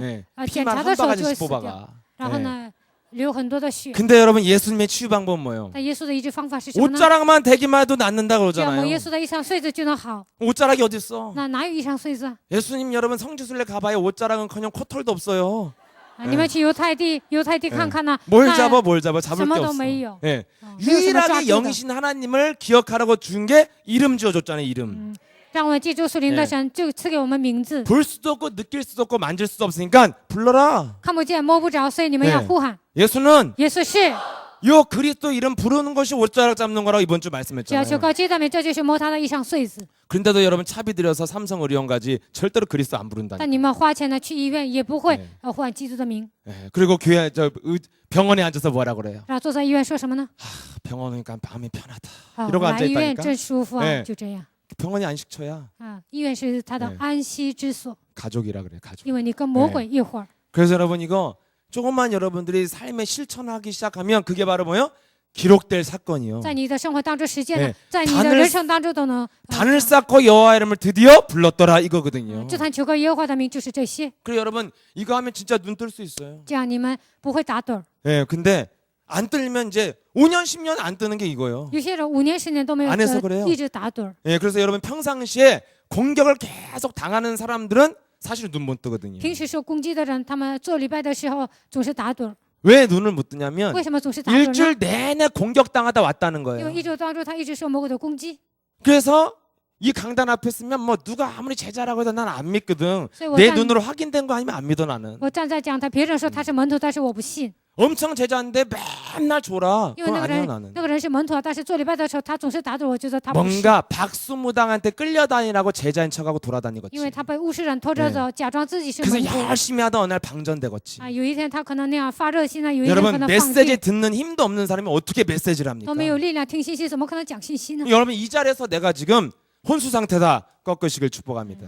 예, 检 피만 查 한 的时候就会 바가지씩 死掉， 뽑아가. 然后 예. 呢，流很多的血。 근데 여러분 예수님의 치유 방법은 뭐예요? 但耶稣的医治方法是什么呢？ 옷자락만 대기만 해도 낫는다 只要摸 그러잖아요. 耶稣的衣裳穗子就能好。 옷자락이 어디 있어? 那哪有衣裳穗子啊？ 예수님 여러분 성지순례 가봐요. 옷자락은커녕 코털도 없어요. 你们去犹太地看看呐， 뭘 那 잡아 뭘 잡아 잡을 게什么都 없어. 没有。 예. 没有什么抓 유일하게 住的。 영이신 하나님을 기억하라고 준 게 이름 지어줬잖아요. 이름. 让我们记住属灵的神，就赐给我们名字。 볼 수도 없고 느낄 수도 없고 만질 수도 없으니까 불러라. 看不见摸不着，所以你们要呼喊。 예수는 耶稣是， 요 그리스도 이름 부르는 것이 옷자락 잡는 거라고 이번 주 只要求 말씀했잖아요. 告接待们，这就是摸他的衣裳穗子。 그런데도 여러분 차비 들여서 삼성의료원까지 절대로 그리스도 안 부른다. 但你们花钱呢去医院，也不会 네 呼喊基督的名。 예, 그리고 교회 병원에 앉아서 뭐라 그래요? 然后坐在医院说什么呢？ 병원 오니까 마음이 편하다. 啊， 이러고 来医院 앉아있다니까. 真舒服啊， 네 就这样 병원이 안식처야. 啊。医院是他的 네 安息之所， 가족이라 그래 가족. 因为你跟魔鬼一会儿。 그래서 여러분 이거 조금만 여러분들이 삶에 실천하기 시작하면 그게 바로 뭐요? 기록될 사건이요. 在你的生活当中实践的 네 ，在你的 단을 人生当中都能。 단을 쌓고 여호와 이름을 드디어 불렀더라 이거거든요. 这坛求告耶和华的名就是这些， 그리고 여러분 이거 하면 진짜 눈 뜰 수 있어요. 这样你们不会打盹儿。 예, 근데 안 뜨면 이제 5년 10년 안 뜨는 게 이거예요. 有些人5年10年都没有 안해서그래요 一直打盹儿。 예, 그래서 여러분 평상시에 공격을 계속 당하는 사람들은 사실 눈 못 뜨거든요. 平时受攻击的人，他们做礼拜的时候总是打盹儿。 왜 눈을 못 뜨냐면 为什么总是打盹儿呢？ 일주일 내내 공격당하다 왔다는 因 거예요. 为一周当中他一直受魔鬼的攻击， 그래서 이 강단 앞에 쓰면 뭐 누가 아무리 제자라고 해도 난 안 믿거든. 所以我 내 站 눈으로 확인된 거 아니면 안 믿어 나는. 我站在讲台，别人说他是门徒，但是我不信， 엄청 제자인데 맨날 줘라. 因为 그건 那个 아니야 人 나는. 那个人是门徒啊，但是做礼拜的时候他总是打盹儿，我觉得他不是， 뭔가 박수무당한테 끌려다니라고 제자인 척하고 돌아다니겠지. 因为他被巫师人拖着走，假装自己是 그래서 门徒 열심히 하다 어느 날 방전되겠지. 啊。有一天他可能那样发热心呢，有一天可 여러분 能放 메시지 电， 듣는 힘도 없는 사람이 어떻게 메시지를 합니까? 都没有力量听信息，怎么可能讲信息呢？ 여러분 이 자리에서 내가 지금 혼수 상태다 꺾으시길 축복합니다.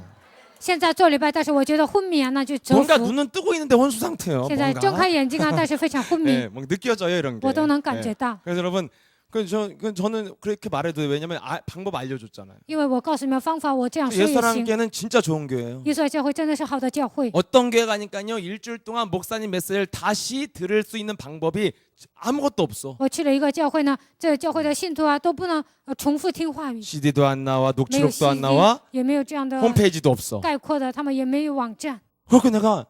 现在做礼拜，但是我觉得昏迷啊，那就折 뭔가 服。 눈은 뜨고 있는데 혼수 상태예요. 现在睁 뭔가. 开眼睛啊，但是非常昏迷， 네, 뭐 느껴져요 이런 게. 我都能感觉 네. 到。 그래서 여러분 저는 그렇게 말해도 왜냐면 방법 알려줬잖아요. 因为我告诉你们方法，我这样说也行。 예수님께는 진짜 좋은 교회예요. 耶稣的教会真的是好的教会。 어떤 교회 가니까요 일주일 동안 목사님 메시지를 다시 들을 수 있는 방법이 아무것도 없어. 我去了一个教会呢，这个教会的信徒啊都不能重复听话语， CD도 안 나와, 没有 녹취록도 안 CD， 나와, 也没有这样的 홈페이지도 없어. 概括的，他们也没有网站。 그래서 내가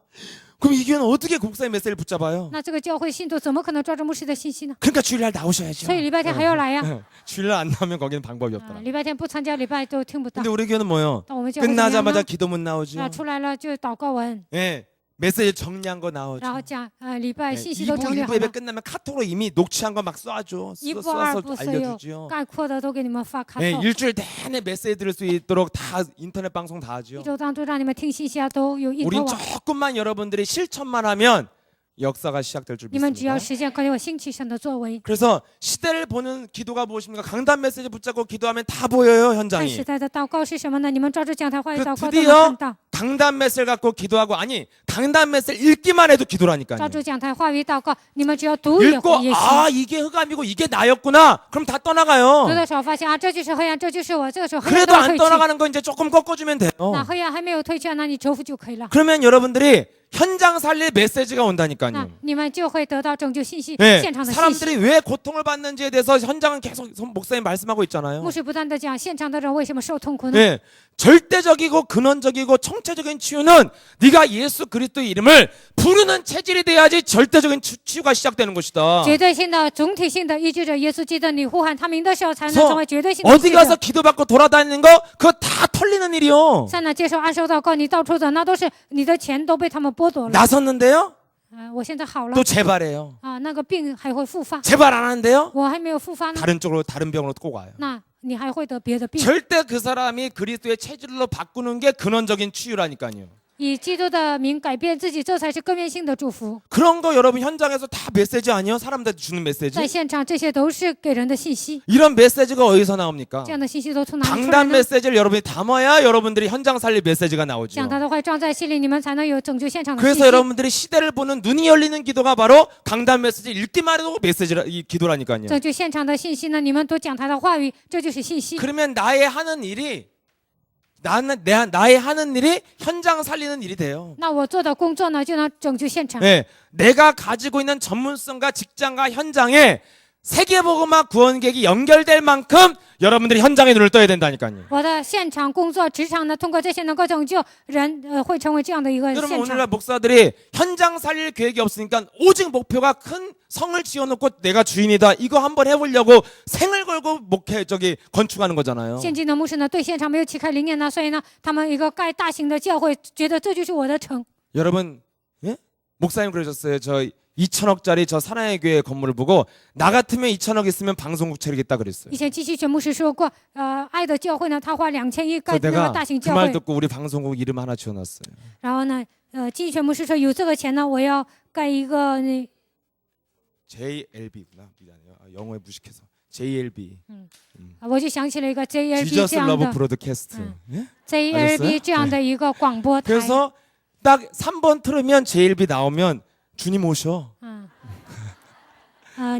그럼 이 교회는 어떻게 목사님 메시지를 붙잡아요? 那这个教会信徒怎么可能抓住牧师的信息呢？ 그러니까 주일날 나오셔야죠. 所以礼拜天还要来呀。 주일날 안 나오면 거기는 방법이 啊 없더라. 礼拜天不参加礼拜都听不到 근데 。 우리 교회는 뭐요? 但我们教会怎么样 끝나자마자 呢？ 기도문 나오죠. 啊，出来了就祷告文， 예, 메시지 정리한 거 나오죠. 然后讲礼拜 예, 信息都 2부 整理好 1부 예배 了， 끝나면 카톡으로 이미 녹취한 거 막 쏴줘. 一部 쏴서 二部所有 알려주죠. 概括的都给你们发卡 예, 套。 일주일 내내 메시지 들을 수 있도록 다 인터넷 방송 다 一 하죠. 周当中让你们听信息啊，都有一头 우린 网。 조금만 여러분들이 실천만 하면 역사가 시작될 줄 你们只要 믿습니다. 实现可能有兴起神的作为。 그래서 시대를 보는 기도가 무엇입니까? 강단 메시지 붙잡고 기도하면 다 보여요 看 현장이. 时代的祷告是什么呢？你们抓住讲台话语 그 祷告都能 드디어 看到。 강단 메시지를 갖고 기도하고 아니 강단 메시지 읽기만 해도 기도라니까요. 抓住讲台话语祷告，你们只要读也 읽고 会也行。 아 이게 흑암이고 이게 나였구나. 그럼 다 떠나가요. 读的时候发现啊，这就是黑暗，这就是我，这个时候黑暗 그래도 都要 안 退去。 떠나가는 거 이제 조금 꺾어주면 돼요. 那黑暗还没有退去，那你折服就可以了。 그러면 여러분들이 현장 살릴 메시지가 那 온다니까요. 你们就会得到拯救信息， 네, 现场的信息。 사람들이 왜 고통을 받는지에 대해서 현장은 계속 목사님 말씀하고 있잖아요. 牧师不断的讲，现场的人为什么受痛苦呢？ 네, 절대적이고 근원적이고 총체적인 치유는 네가 예수 그리스도의 이름을 부르는 체질이 돼야지 절대적인 치유가 시작되는 것이다. 绝对性的、总体性的医治者，耶稣基督，你呼喊他名的时候，才能 그래서 成为绝对性的医 어디 治 가서 者。 기도받고 돌아다니는 거 그거 다 털리는 일이요. 在那接受按手祷告，你到处走，那都是你的钱都被他们剥夺了。 나섰는데요? 我现在好了 또 재발해요. 啊，那个病还会复发， 재발 안 하는데요? 我还没有复发呢， 다른 쪽으로 다른 병으로 꼭 와요. 那你还会得别的病。 절대 그 사람이 그리스도의 체질로 바꾸는 게 근원적인 치유라니까요. 以基督的名改变自己，这才是根源性的祝福。 그런 거 여러분 현장에서 다 메시지 아니에요? 사람들한테 주는 메시지? 在现场，这些都是给人的信息， 이런 메시지가 어디서 나옵니까? 这样的信息都从哪里出来 강단 呢？ 메시지를 여러분이 담아야 여러분들이 현장 살릴 메시지가 나오죠. 讲他的话装在心里，你们才能有拯救现场的信 그래서 息。 여러분들이 시대를 보는 눈이 열리는 기도가 바로 강단 메시지 읽기만 해도 메시지라 이 기도라니까요. 拯救现场的信息呢？你们都讲他的话语，这就是信息。 그러면 나의 하는 일이 나의 하는 일이 현장 살리는 일이 돼요. 那我做的工作呢，就能拯救现场。 네, 내가 가지고 있는 전문성과 직장과 현장에 세계복음화 구원객이 연결될 만큼 여러분들이 현장에 눈을 떠야 된다니까요. 我的现场工作、职场呢，通过这些能够拯救人，会成为这样的一个 여러분 现 오늘날 场。 목사들이 현장 살릴 계획이 없으니까 오직 목표가 큰 성을 지어놓고 내가 주인이다 이거 한번 해보려고 생을 걸고 건축하는 거잖아요. 现今的牧师呢，对现场没有启开灵验呢，所以呢，他们一个盖大型的教会，觉得这就是我的城。 여러분, 예? 목사님 그러셨어요. 저 2천억짜리 저 사랑의 교회 건물을 보고 나 같으면 2천억 있으면 방송국 차리겠다 그랬어요. 以前季希全牧师说过，爱的教会呢，他花2000亿盖 그래서 那个 내가 大型 그 教 말 会。 듣고 우리 방송국 이름 하나 지어놨어요. 然后呢，季希全牧师说有这个钱呢，我要盖一个 JLB구나. 미안해요. 영어에 무식해서. JLB. 我就想起了一个 JLB Jesus 这样 Love 的 Broadcast. 예? JLB 这样的一个广播台。 그래서 딱 3번 틀으면 JLB 나오면 주님 오셔.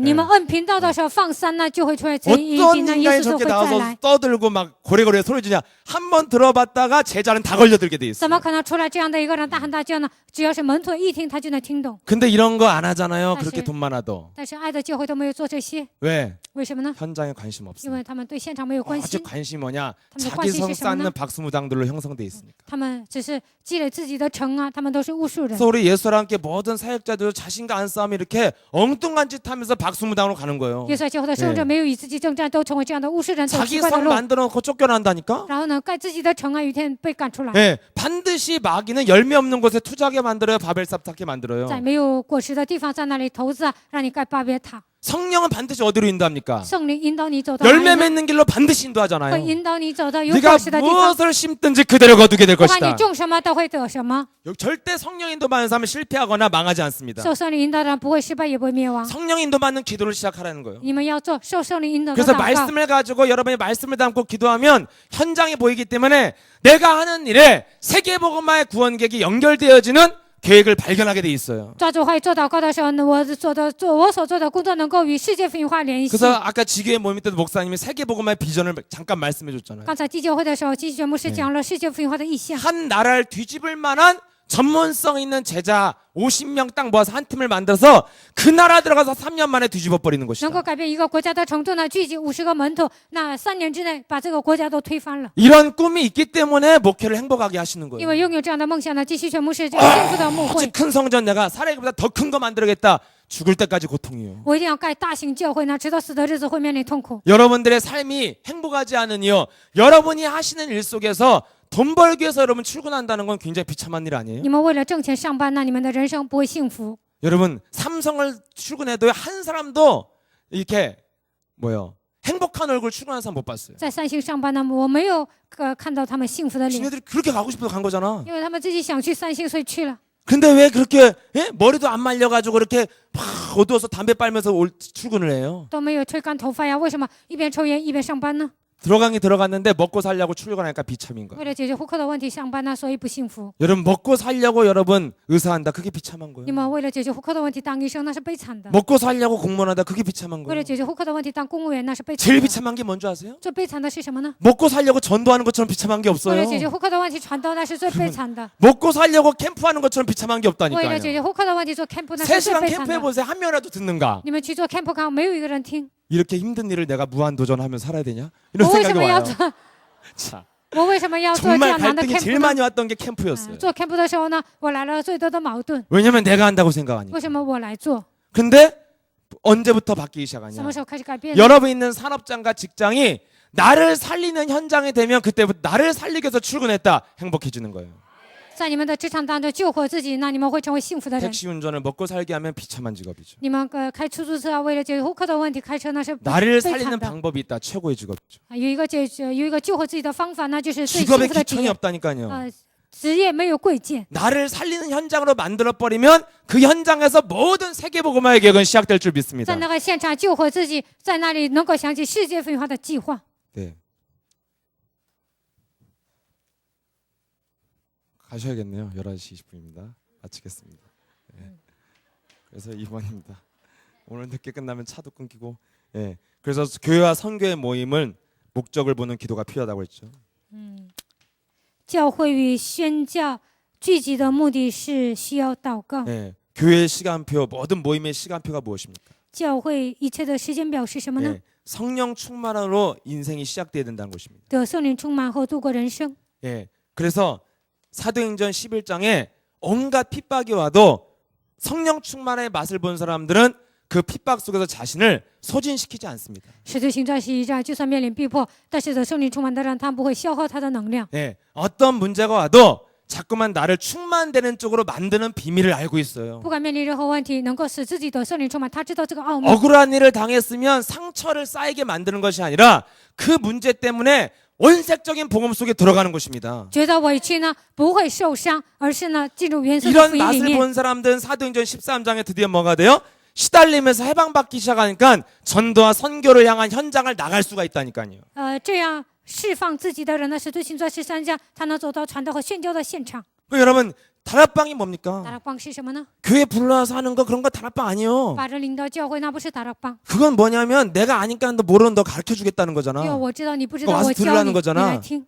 你们摁频道的时候放3呢，就会出来 JLB 어떤 呢，耶 인간이 稣就 저렇게 会再 나와서 来。 떠들고 막 고래고래 소리 지냐. 한 번 들어봤다가 제자는 다 걸려들게 돼 怎 있어요. 么可能出来这样的一个人大喊大叫呢？只要是门徒一听，他就能听懂。 근데 이런 거 안 하잖아요. 사실- 그렇게 돈 많아도. 但是爱的教会都没有做这些， 왜? 为什么呢？ 현장에 관심 因 없어. 为他们对现场没有关 오직 心， 관심이 뭐냐? 탐의 자기 관심이 성 있으시구나. 쌓는 박수무당들로 형성돼 있으니까. 他们只是积累自己的城啊，他们都是巫术人。 그래서 우리 예수와 함께 모든 사역자들 자신과 안 싸움이 이렇게 엉뚱한 짓 하면서 박수무당으로 가는 거예요. 耶稣教会的圣者没有与自己征战，都成为这样的巫师人，走 자기 奇怪的 성 路。 만들어 놓고 쫓겨난다니까. 然后呢，盖自己的城啊，有一天被赶出来， 예, 반드시 마귀는 열매 없는 곳에 투자하게 만들어요. 바벨탑 쌓게 만들어요. 在没有果实的地方，在那里投资啊，让你盖巴别塔。 성령은 반드시 어디로 인도합니까? 圣灵引导你走到哪里 열매 呢？ 맺는 길로 반드시 会 인도하잖아요. 引导你走到有 네가 果实的地方。 무엇을 심든지 그대로 거두게 될 不管你 것이다. 种什么，都会得什么。 절대 성령 인도받는 사람은 실패하거나 망하지 않습니다. 受圣灵引导的人不会失败，也不会灭亡。 성령 인도받는 기도를 시작하라는 거예요. 你们要做受圣灵引导的 그래서 祷告。 말씀을 가지고 여러분이 말씀을 담고 기도하면 현장이 보이기 때문에 내가 하는 일에 세계복음화의 구원객이 연결되어지는 계획을 발견하게 돼 있어요. 抓住话语做祷告的时候呢，我所做的工作能够与世界福音化联系。 그래서 아까 지교회 모임 때도 목사님이 세계복음화의 비전을 잠깐 말씀해 줬잖아요. 刚才地教会的时候，基督牧师讲了世界福音化的意向。 한 나라를 뒤집을 만한 전문성 있는 제자 50명 딱 모아서 한 팀을 만들어서 그 나라 들어가서 3년 만에 뒤집어 버리는 能 것이다. 够改变一个国家的程度呢，聚集50个门徒，那3年之内把这个国家都推翻了。 이런 꿈이 있기 때문에 목회를 행복하게 하시는 因 거예요. 为拥有这样的梦想呢，继续全牧师这个幸福的牧 아주 会。 큰 성전 내가 사례보다 더 큰 거 만들겠다. 죽을 때까지 고통이에요. 我一定要盖大型教会呢，直到死的日子会面临痛苦。 여러분들의 삶이 행복하지 않은 이유, 여러분이 하시는 일 속에서 돈 벌기 위해서 여러분 출근한다는 건 굉장히 비참한 일 아니에요? 你们为了挣钱上班，那你们的人生不会幸福。 여러분 삼성을 출근해도 한 사람도 이렇게 행복한 얼굴 출근하는 사람 못 봤어요. 在三星上班呢，我没有看到他们幸福的脸， 지네들이 그렇게 가고 싶어서 간 거잖아. 因为他们自己想去三星，所以去了。 근데 왜 그렇게 머리도 안 말려가지고 그렇게 막 어두워서 담배 빨면서 출근을 해요? 都没有吹干头发呀，为什么一边抽烟一边上班呢？ 들어갔는데 먹고 살려고 출근하니까 비참인 거예요. 为了解决户口的问题上班呢，所以不幸福。 여러분 먹고 살려고 여러분 의사한다. 그게 비참한 거예요. 你们为了解决户口的问题当医生，那是悲惨的； 먹고 살려고 공무원하다. 그게 비참한 为了 거예요. 解决户口的问题当公务员，那是悲惨 제일 的。 비참한 게 뭔지 아세요? 最悲惨的是什么呢？ 먹고 살려고 전도하는 것처럼 비참한 게 为 없어요. 了解决户口的问题传道，那是最悲惨的； 먹고 살려고 캠프하는 것처럼 비참한 게 为了解 없다니까요. 决户口的问题做 camp， 那是最 3시간 悲惨 캠프 的。 해보세요. 한 명이라도 듣는가? 你们去做 camp 看，没有一个人听。 이렇게 힘든 일을 내가 무한도전하며 살아야 되냐? 이런 我为 생각이 什么要 와요. 做？ 자, 我为什么要做这 정말 样难的 갈등이 제일 camp 呢？ 많이 왔던 게 캠프였어요. 做 camp 的时候呢，我来了最多的矛盾。 왜냐면 내가 한다고 생각하니까. 为什么我来做？ 근데 언제부터 바뀌기 什 시작하냐? 么时候开始改变呢？ 여러분 있는 산업장과 직장이 나를 살리는 현장이 되면 그때부터 나를 살리기 위해서 출근했다. 행복해지는 거예요. 在你们的职场当中救活自己，那你们会成为幸福的人。 택시 운전을 먹고 살게 하면 비참한 직업이죠. 你们开出租车啊，为了解决户口的问题开车，那是 나를 悲 살리는 惨的。 방법이 있다. 최고의 직업이죠. 有一个救活自己的方法，那就是最幸 직업에 福的职 기천이 业。 없다니까요. 职业没有贵贱， 나를 살리는 현장으로 만들어 버리면 그 현장에서 모든 세계복음화의 계획은 시작될 줄 믿습니다. 在那个现场救活自己，在那里能够想起世界福音化的计划。 네. 가셔야겠네요. 11시 20분입니다. 마치겠습니다. 네. 그래서 2번입니다. 오늘 늦게 끝나면 차도 끊기고. 예. 그래서 교회와 선교의 모임은 목적을 보는 기도가 필요하다고 했죠. 教会与宣教聚集的目的是需要祷告。 예, 교회 시간표, 모든 모임의 시간표가 무엇입니까? 教会一切的时间表是什么呢？ 예, 성령 충만으로 인생이 시작돼야 된다는 것입니다. 得圣灵充满后度过人生。 예, 그래서 사도행전 11장에 온갖 핍박이 와도 성령 충만의 맛을 본 사람들은 그 핍박 속에서 자신을 소진시키지 않습니다. 使徒行传11章，就算面临逼迫，但是得圣灵充满的人，他不会消耗他的能量。 예, 어떤 문제가 와도 자꾸만 나를 충만되는 쪽으로 만드는 비밀을 알고 있어요. 不管面临任何问题，能够使自己得圣灵充满，他知道这个奥秘。 억울한 일을 당했으면 상처를 쌓이게 만드는 것이 아니라 그 문제 때문에 원색적인 복음 속에 들어가는 것입니다. 觉得委屈呢，不会受伤，而是呢进入原色的 이런 福音里 맛을 面。 본 사람들은 사도행전 13장에 드디어 뭐가 돼요? 시달리면서 해방받기 시작하니까 전도와 선교를 향한 현장을 나갈 수가 있다니까요. 这样释放自己的人呢，使徒行传13章，他能走到传道和宣教的现场。 그럼 여러분 다락방이 뭡니까? 打拉邦是什么呢？ 교회 불러와서 하는 거 그런 거 다락방 아니에요. 把人领到教会，那不是打拉邦， 그건 뭐냐면 내가 아니까 너 모르는 너 가르쳐 주겠다는 因为 거잖아. 我知道你不知道， 와서 我教 들으라는 你，你 거잖아 来听。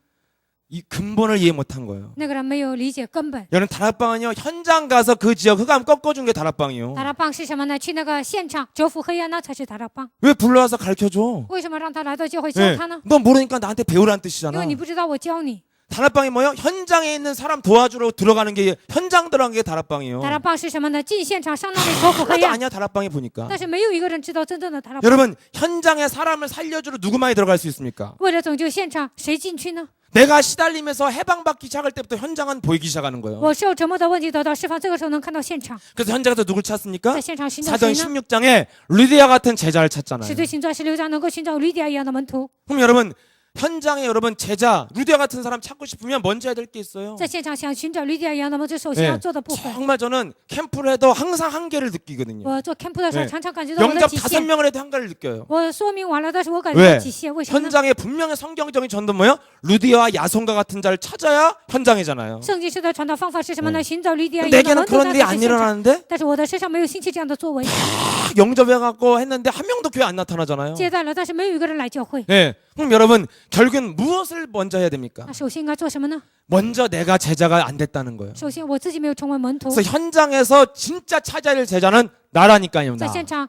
이 근본을 이해 못한 거예요. 那个人没有理解根本。 여러분 다락방은요 현장 가서 그 지역 흑암 꺾어준 게 다락방이에요. 打拉邦是什么呢？去那个现场折服黑暗，那才是打拉邦。 왜 불러와서 가르쳐 줘? 为什么让他来到教会教 예, 他呢？ 너 모르니까 나한테 배우라는 因 뜻이잖아. 为你不知道，我教你。 다락방이 뭐예요? 현장에 있는 사람 도와주러 들어가는 게 현장 들어가는 게 다락방이에요. 打拉邦是什么呢？进现场上那里折服黑 하나도 暗， 아니야 다락방에 보니까. 但是没有一个人知道真正的打拉邦。 여러분 현장에 사람을 살려주러 누구만이 들어갈 수 있습니까? 为了拯救现场，谁进去呢？ 내가 시달리면서 해방받기 시작할 때부터 현장은 보이기 시작하는 거예요. 我受折磨的问题得到释放，这个时候能看到现场， 그래서 현장에서 누굴 찾습니까? 在现场寻找 사도행 谁呢？ 16장에 루디아 같은 제자를 使 찾잖아요. 徒行传16章能够寻找吕底亚一样的门徒， 그럼 여러분 현장에 여러분 제자 루디아 같은 사람 찾고 싶으면 먼저 해야 될 게 있어요. 在现场想寻找吕底亚一样的门徒，首先 예, 要做的部分。 정말 저는 캠프를 해도 항상 한계를 느끼거든요. 我做 camp 的时候， 예 常常感觉到我的 영접 极 5명 限。 을 해도 한계를 느껴요. 我说明完了，但是我感觉 왜 到极限，为什么呢？ 현장에 분명히 성경적인 전도 뭐예요? 루디아와 야손과 같은 자를 찾아야 현장이잖아요. 圣经式的传道方法是什么呢？寻找吕底亚一样的 내게는 门徒， 그런 那 일이 才 안 是现场。 일어나는데 但是我的身上没有兴起这样的作为， 딱 영접해갖고 했는데 한 명도 교회 안 나타나잖아요. 接待了，但是没有一个人来教会。 네, 그럼 여러분 결국엔 무엇을 먼저 해야 됩니까? 那首先应该做什么呢？ 먼저 내가 제자가 안 됐다는 거예요. 首先我自己没有成为门徒， 그래서 현장에서 진짜 찾아야 될 제자는 나라니까요. 在 나. 现场，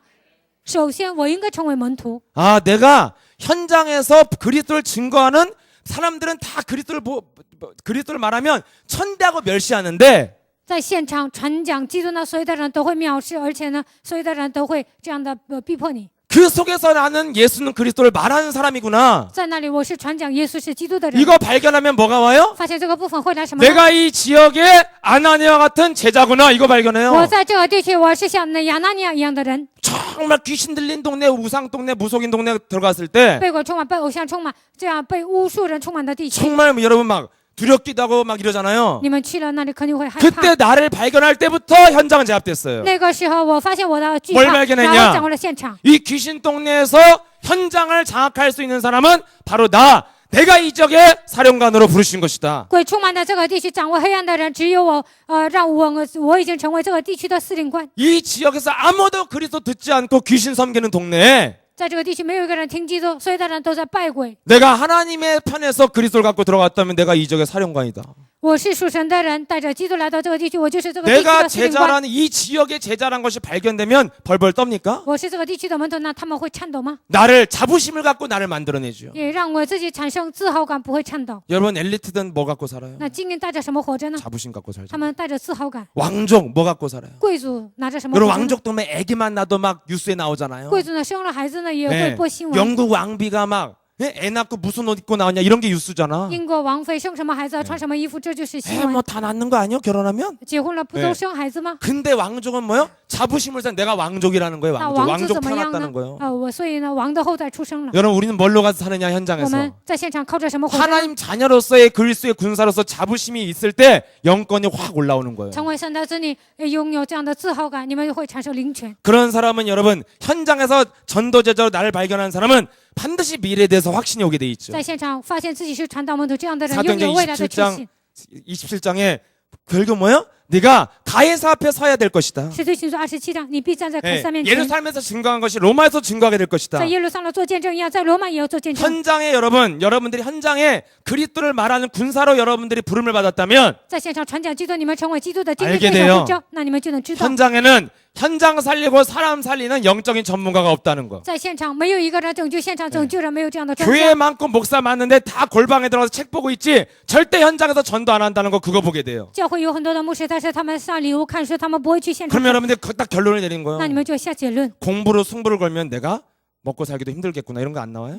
首先我应该成为门徒。 아, 내가 현장에서 그리스도를 증거하는 사람들은 다 그리스도를 말하면 천대하고 멸시하는데 在现场传讲基督呢，所有的人都会藐视，而且呢，所有的人都会这样的逼迫你。 그 속에서 나는 예수는 그리스도를 말하는 사람이구나. 在那里，我是传讲耶稣是基督的人。 이거 발견하면 뭐가 와요? 发现这个部分会来什么呢？ 내가 이 지역의 아나니아 같은 제자구나. 이거 我 발견해요. 在这个地区，我是像那亚拿尼亚一样的人， 정말 귀신 들린 동네, 우상 동네, 무속인 동네 들어갔을 때 被鬼充满，被偶像充满，这样被巫术人充满的地区， 정말 여러분 막 두렵기도 하고 막 이러잖아요. 你们去了那里肯定会害怕。 그때 나를 발견할 때부터 현장은 제압됐어요. 那个时候，我发现我的惧 뭘 怕， 발견했냐 然后掌握了现场。 이 귀신 동네에서 현장을 장악할 수 있는 사람은 바로 나. 내가 이 지역의 사령관으로 부르신 것이다. 鬼充满的这个地区，掌握黑暗的人只有我，让我已经成为这个地区的司令官。 이 지역에서 아무도 그리스도 듣지 않고 귀신 섬기는 동네에 在这个地区没有一个人听基督，所有的人都在拜鬼。 내가 하나님의 편에서 그리스도를 갖고 들어갔다면 내가 이 지역의 사령관이다. 我是属神的人，带着基督来到这个地区，我就是这个地区 내가 的司令官。 제자라는 이 지역의 제자란 것이 발견되면 벌벌 떱니까? 我是这个地区的门徒，那他们会颤抖吗？ 나를 자부심을 갖고 나를 만들어내죠. 也让我自己产生自豪感，不会颤抖。 여러분 엘리트든 뭐 갖고 살아요? 那精英带着什么活着呢？ 자부심 갖고 살죠. 他们带着自豪感。 왕족 뭐 갖고 살아요? 贵族拿着什么活 여러분 着呢？ 왕족 때문에 애기만 낳아도 막 뉴스에 나오잖아요. 贵族呢生了孩子呢也 네. 会播新闻。 영국 왕비가 막 애 낳고 무슨 옷 입고 나왔냐 이런 게 뉴스잖아. 英国王妃生什么孩子，穿什么衣服，这就是新 에 闻。 뭐 다 낳는 거 아니요? 결혼하면? 结婚了不 네 都生孩子吗？ 근데 왕족은 뭐요? 자부심을 산 내가 왕족이라는 거예요. 那 왕족. 王族 왕족 怎么样呢 태어났다는 ？ 거예요. 所以呢，王的后代出生了。 여러분 우리는 뭘로 가서 사느냐 我 현장에서. 们在现场靠着什么活着呢？ 하나님 자녀로서의 그리스도의 군사로서 자부심이 있을 때 영권이 확 올라오는 거예요. 成为神的子女，拥有这样的自豪感，你们会产生灵权。 그런 사람은 여러분 현장에서 전도제자로 나를 발견한 사람은 반드시 미래에 대해서 확신이 오게 돼 있죠. 在现场发现自己是传道门徒这样的人，拥 사도행전 有未来的确 27장 信。 27장에 결국 뭐요? 네가 가해사 앞에 서야 될 것이다. 使徒行传27章，你必站在凯 예, 撒面前， 예루살렘에서 증거한 것이 로마에서 증거하게 될 것이다. 在耶路撒冷做见证一样，在罗马也要做见证。 현장에 여러분들이 현장에 그리스도를 말하는 군사로 여러분들이 부름을 받았다면 在现场传讲基督，你们成为基督的精 알게 兵 돼요 对手呼召，那你们就能知道， 현장에는 현장 살리고 사람 살리는 영적인 전문가가 없다는 거. 在现场没有一个人拯救现场拯救人，没有这样的专 교회 家。 많고 목사 많은데 다 골방에 들어가서 책 보고 있지 절대 현장에서 전도 안 한다는 거 그거 보게 돼요. 教会有很多的牧师，但是他们上礼物看书，他们不会去现场 그러면 。 여러분들이 딱 결론을 내린 거예요. 那你们就下结论， 공부로 승부를 걸면 내가 먹고 살기도 힘들겠구나 이런 거 안 나와요?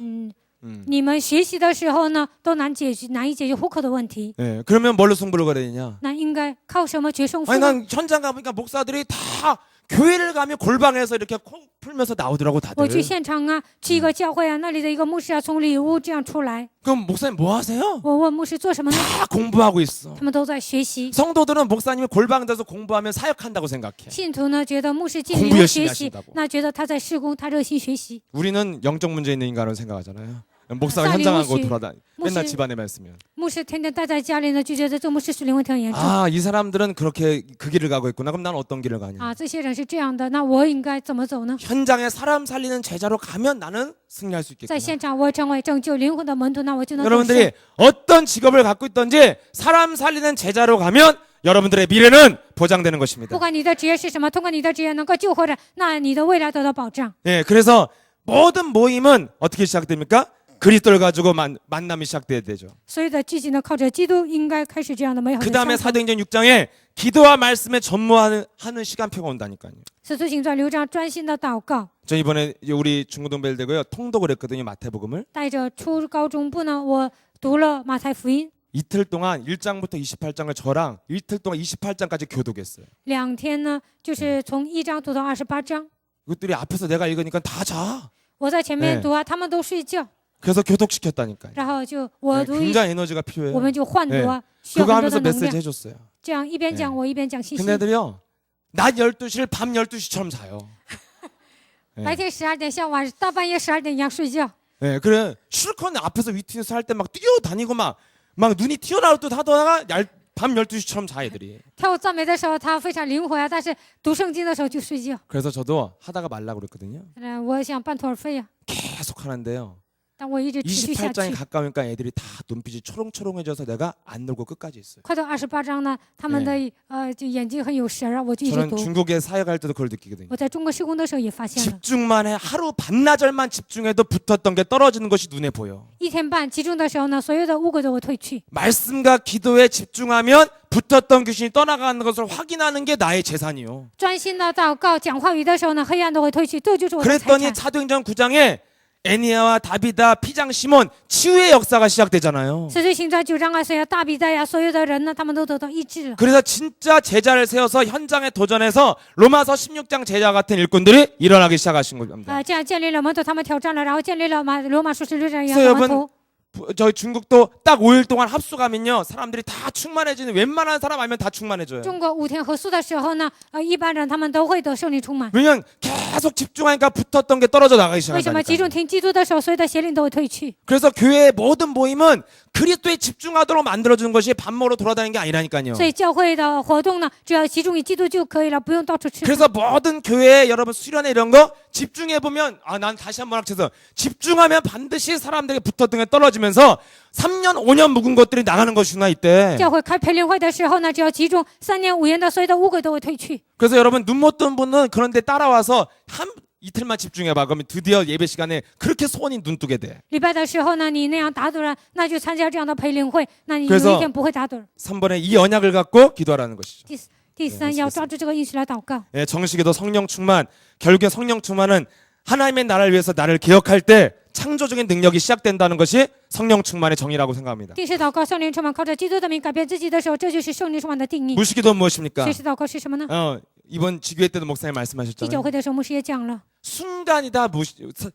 你们学习的时候呢，都难以解决户口的问题。 예, 그러면 뭘로 승부를 걸어야 되냐? 那应该靠什么决胜负 아니 呢？ 난 현장 가보니까 목사들이 다 교회를 가면 골방에서 이렇게 코 풀면서 나오더라고 我去 다들. 现场啊，去一个教会啊，那里的一个牧师啊，从里屋这样出来。 그럼 목사님 뭐 하세요? 我问牧师做什么呢？ 다 공부하고 있어. 他们都在学习。 성도들은 목사님이 골방에 들어서 공부하면 사역한다고 생각해. 信徒呢，觉得牧师进 공부 里屋 열심히 学习 하신다고 ，那觉得他在施工，他热心学习。 우리는 영적 문제 있는 인간으로 생각하잖아요. 목사가 사리 현장 가고 혹시- 돌아다니 맨날 혹시- 집안에만 있으면. 牧师天天待在家里呢，就觉得这牧师属灵问题很严重 아, 이 사람들은 그렇게 그 길을 가고 있구나. 그럼 난 어떤 길을 가냐? 啊。这些人是这样的，那我应该怎么走呢？ 현장에 사람 살리는 제자로 가면 나는 승리할 수 在 있겠구나. 现场，我成为拯救灵魂的门徒，那我就能得胜。 여러분들이 어떤 직업을 갖고 있든지 사람 살리는 제자로 가면 여러분들의 미래는 보장되는 不 것입니다. 管你的职业是什么，通过你的职业能够救活人，那你的未来得到保障。 예, 그래서 모든 모임은 어떻게 시작됩니까? 그리스도를 가지고 만남이 시작돼야 되죠. 所有的聚集呢，靠着基督，应该开始这样的美好的 그 다음에 相逢。 사도행전 6장에 기도와 말씀에 전무하는 시간표가 온다니까요. 使徒行传6章专心的祷告， 저 이번에 우리 중고등부를 되고요 통독을 했거든요. 마태복음을 带着初高中部呢，我读了马太福音， 이틀 동안 1장부터 28장을 저랑 이틀 동안 28장까지 교독했어요. 2天呢，就是从1章读到28章。 이것들이 앞에서 내가 읽으니까 다 자. 我在前面 네 读啊，他们都睡觉， 그래서 교독시켰다니까요. 然后就我 네, 读一， 굉장히 에너지가 필요해요. 我们就换读啊，需要 그거 很多 하면서 的能 메시지 量。 해줬어요. 这样一边讲我一边讲信息。 근데들이요 낮 12시를 밤 12시처럼 자요. 白天12点像晚大半夜12点一样睡觉。 네, 그래 실컷 앞에서 위트니스 할 때 막 뛰어다니고 막 눈이 튀어나올 듯 하다가 밤 12시처럼 자 애들이. 跳舞赞美的时候他非常灵活呀，但是读圣经的时候就睡觉。 그래서 저도 하다가 말라고 그랬거든요. 我想半途而废呀， 계속 하는데요. 但我一直持续下 28장이 去。 가까우니까 애들이 다 눈빛이 초롱초롱해져서 내가 안 놀고 끝까지 있어요. 快到28章呢，他们的就眼睛很有神啊，我就一直 저는 读。 중국에 사역할 때도 그걸 느끼거든요. 我在中国施工的时候也发现了， 집중만 해 하루 반나절만 집중해도 붙었던 게 떨어지는 것이 눈에 보여. 1天半集中的时候呢，所有的污鬼都会退去。 말씀과 기도에 집중하면 붙었던 귀신이 떠나가는 것을 확인하는 게 나의 재산이요. 专心的祷告、讲话语的时候呢，黑暗都会退去，这就是我的财 그랬더니 产。 사도행전 9장에 애니아와 다비다, 피장 시몬 치유의 역사가 시작되잖아요. 使徒行传9章啊，所有大比赛呀，所有的人呢，他们都得到医治了。 그래서 진짜 제자를 세워서 현장에 도전해서 로마서 16장 제자 같은 일꾼들이 일어나기 시작하신 겁니다. 这样建立了门徒，他们挑战了，然后建立了罗马书16章一样 그래서 的门 여러분 徒。 저희 중국도 딱 5일 동안 합수 가면요 사람들이 다 충만해지는 웬만한 사람 알면 다 충만해져요. 中国5天合宿的时候呢，一般人他们都会得圣灵充满。 왜냐면 계속 집중하니까 붙었던 게 떨어져 나가기 为什么集中 시작한다니까요. 听基督的时候，所有的邪灵都会退去？ 그래서 교회의 모든 모임은 그리스도에 집중하도록 만들어주는 것이 밥 먹으러 돌아다니는 게 아니라니까요. 所以教会的活动呢，只要集中于基督就可以了，不用到处吃饭。 그래서 모든 교회 여러분 수련회 이런 거 집중해 보면 난 다시 한번 합쳐서 집중하면 반드시 사람들에게 붙었던 게 떨어지면서 3년 5년 묵은 것들이 나가는 것이나 있대. 教会开培灵会的时候呢，只要集中3年5年的所有的污鬼都会退去。 그래서 여러분 눈 못 뜬 분은 그런데 따라와서 이틀만 집중해봐. 그러면 드디어 예배 시간에 그렇게 소원이 눈 뜨게 돼. 礼拜的时候呢，你那样打盹了，那就参加这样的培灵会，那你有 그래서 一天不会打盹。 3번에 이 언약을 갖고 기도하라는 것이죠. 第三，要抓住这个应许来祷告。 예, 정식에도 성령 충만. 결국에 성령 충만은 하나님의 나라를 위해서 나를 개혁할 때 창조적인 능력이 시작된다는 것이 성령 충만의 정의라고 생각합니다. 定时祷告，圣灵充满，靠着基督的名改变自己的时候，这就是圣灵充满的定义。 무시기도는 무엇입니까? 随时祷告是什么呢？ 이번 지교회 때도 목사님 第九 말씀하셨잖아요. 会的时候，牧师也讲了， 순간이다.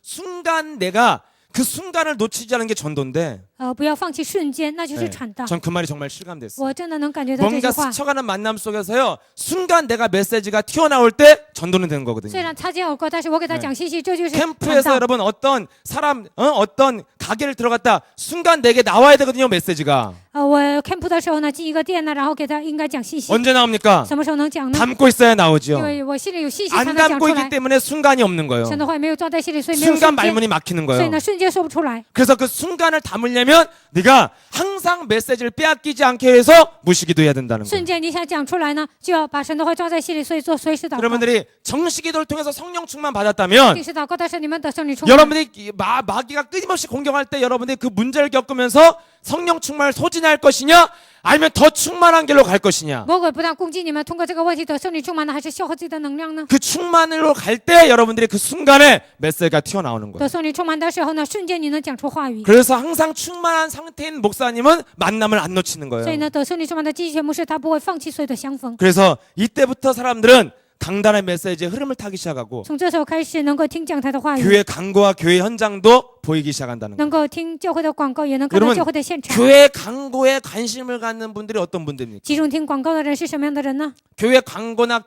순간 내가 그 순간을 놓치지 않은 게 전도인데 不要放弃瞬间，那就是传道。 전 그 말이 정말 실감됐어요. 我真的能感觉到这句 뭔가 话。 스쳐가는 만남 속에서요. 순간 내가 메시지가 튀어나올 때 전도는 되는 虽 거거든요. 然擦肩而过，但是我给他讲信息，这就是传 캠프에서 道。 여러분 어떤 사람 어떤 가게를 들어갔다 순간 내게 나와야 되거든요. 메시지가. 我 camp 的时候呢，进一个店呢，然后给他应该讲信息， 언제 나옵니까? 什么时候能讲呢？ 담고 있어야 나오죠. 因为我心里有信息才 안 能讲 담고 出 있기 来。 때문에 순간이 없는 거예요. 神的话没有装在心里，所以没有 순간 瞬间， 말문이 막히는 所以 거예요. 呢瞬间说不出来。 그래서 그 순간을 담으려면 네가 항상 메시지를 빼앗기지 않게 해서 무시기도 해야 된다는 거예요. 瞬间你想讲出来呢，就要把神的话装在心里，所以做随时祷告。 여러분들이 정식기도를 통해서 성령 충만 받았다면 平时祷告的是你们得圣灵充满。 여러분들이 마귀가 끊임없이 공격할 때 여러분들이 그 문제를 겪으면서 성령 충만을 소진할 것이냐 아니면 더 충만한 길로 갈 것이냐 魔鬼不但攻击你们，通过这个问题得圣灵充满呢，还是消耗自己的能量呢？ 그 충만으로 갈 때 여러분들이 그 순간에 메시지가 튀어나오는 得 거예요. 圣灵充满的时候呢，瞬间你能讲出话语。 그래서 항상 충만한 상태인 목사님은 만남을 안 놓치는 所以 거예요. 呢，得圣灵充满的基学牧师，他不会放弃所有的相逢。 그래서 이때부터 사람들은 강단의 메시지의 흐름을 타기 시작하고 从这时候开始，能够听讲台的话语， 교회 강구와 교회 현장도 보이기 시작한다는 거예요. 能够听教会的广告，也能看到 여러분 教会的现场。 교회 강구에 관심을 갖는 분들이 어떤 분들입니까? 集中听广告的人是什么样的人呢？ 교회 광고나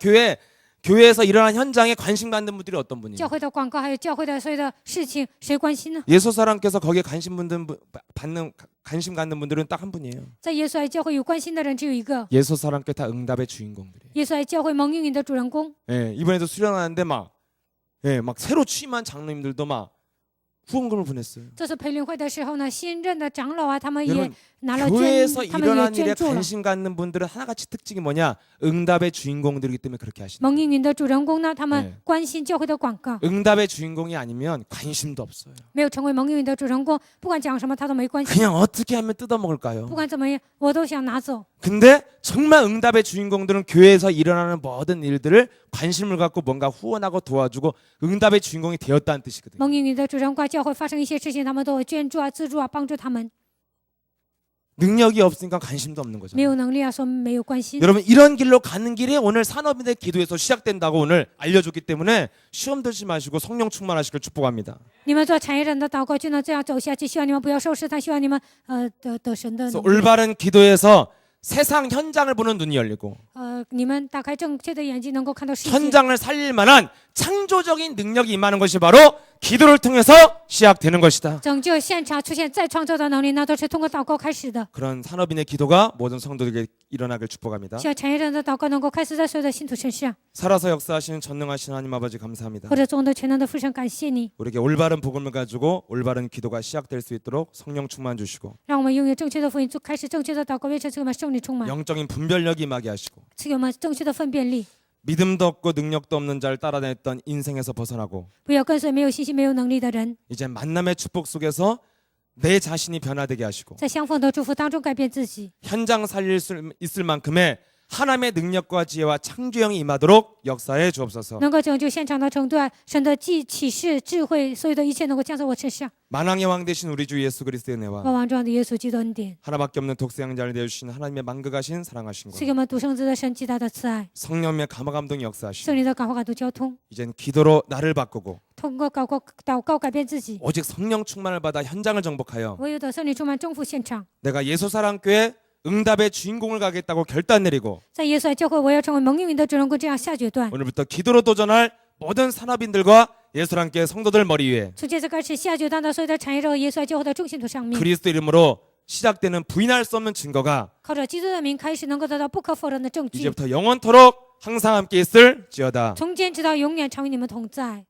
교회에서 일어난 현장에 관심 갖는 분들이 어떤 분이에요? 教会的广告，还有教会的所有的事情，谁关心呢？ 예수 사람께서 거기에 관심 갖는 분들은 딱 한 분이에요. 在耶稣爱教会有关心的人只有一个， 예수 사람께 다 응답의 주인공들이에요. 耶稣爱教会蒙应允的主人公。 예, 이번에도 수련하는데 막 새로 취임한 장로님들도 막 후원금을 보냈어요. 这次培灵会的时候呢，新任的长老啊，他们也 여러분 拿了捐， 교회에서 他们也 일어난 捐 일에 助了。 관심 갖는 분들은 하나같이 특징이 뭐냐? 응답의 주인공들이기 때문에 그렇게 하시는 蒙应允的主人公呢，他们 네 关心教会的广告， 응답의 주인공이 아니면 관심도 없어요. 没有成为蒙应允的主人公，不管讲什么他都没关系， 그냥 어떻게 하면 不 뜯어먹을까요? 管怎么样我都想拿走。 근데 정말 응답의 주인공들은 교회에서 일어나는 모든 일들을 관심을 갖고 뭔가 후원하고 도와주고 응답의 주인공이 되었다는 뜻이거든요. 蒙应允的主人公教会发生一些事情，他们都会捐助啊、资助啊，帮助他们。 능력이 없으니까 관심도 없는 没 거잖아요. 有能力啊，说没有关心。 여러분 이런 길로 가는 길이 오늘 산업인의 기도에서 시작된다고 오늘 알려줬기 때문에 시험 들지 마시고 성령 충만하시길 축복합니다. 你们做产业人的祷告就能这样走下去，希望你们不要受试探，希望你们得神的 그래서 能力。 올바른 기도에서 세상 현장을 보는 눈이 열리고 你们打开正确的眼睛，能够看到世界， 현장을 살릴 만한 창조적인 능력이 임하는 것이 바로 기도를 통해서 시작되는 것이다. 拯救现场出现再创造的能力，那都是通过祷告开始的。 그런 산업인의 기도가 모든 성도들에게 일어나길 축복합니다. 希望产业人的祷告能够开始在所有的信徒身上， 살아서 역사하시는 전능하신 하나님 아버지 감사합니다. 或者中的全能的父神，感谢你， 우리에게 올바른 복음을 가지고 올바른 기도가 시작될 수 있도록 성령 충만 주시고 让我们拥有正确的福音，开始正确的祷告，为这赐给我们圣灵充满， 영적인 분별력이 임하게 하시고 赐给我们正确的分辨力， 믿음도 없고 능력도 없는 자를 따라다녔던 인생에서 벗어나고 不要跟随没有信心、没有能力的人， 이제 만남의 축복 속에서 내 자신이 변화되게 하시고 在相逢的祝福当中改变自己， 현장 살릴 수 있을 만큼의 하나님의 능력과 지혜와 창조형이 임하도록 역사해 주옵소서. 能够拯救现场的程度啊，神的启示、智慧，所有的一切能够降在我身上。 만왕의 왕 되신 우리 주 예수 그리스도의 은혜와 万王之王的耶稣基督恩典， 하나밖에 없는 독생자를 내주신 하나님의 만극하신 사랑하신 赐 것 给我们独生子的神极大的慈爱， 성령의 감화감동이 역사하시고 圣灵的感化感动交通， 이젠 기도로 나를 바꾸고 通过祷告改变自己。 오직 성령 충만을 받아 현장을 정복하여 唯有的圣灵充满征服现场， 내가 예수사랑교회 응답의 주인공을 가겠다고 결단 내리고 在耶稣爱教会，我要成为蒙应允的主人公，这样下决断。 오늘부터 기도로 도전할 모든 산업인들과 예수랑교회 성도들 머리 위에 从这次开始，下决断的所有的产业人和耶稣爱教会的众信徒上面， 그리스도 이름으로 시작되는 부인할 수 없는 증거가 靠着基督的名开始，能够得到不可否认的证据， 이제부터 영원토록 항상 함께 있을지어다. 从今直到永远常与你们同在。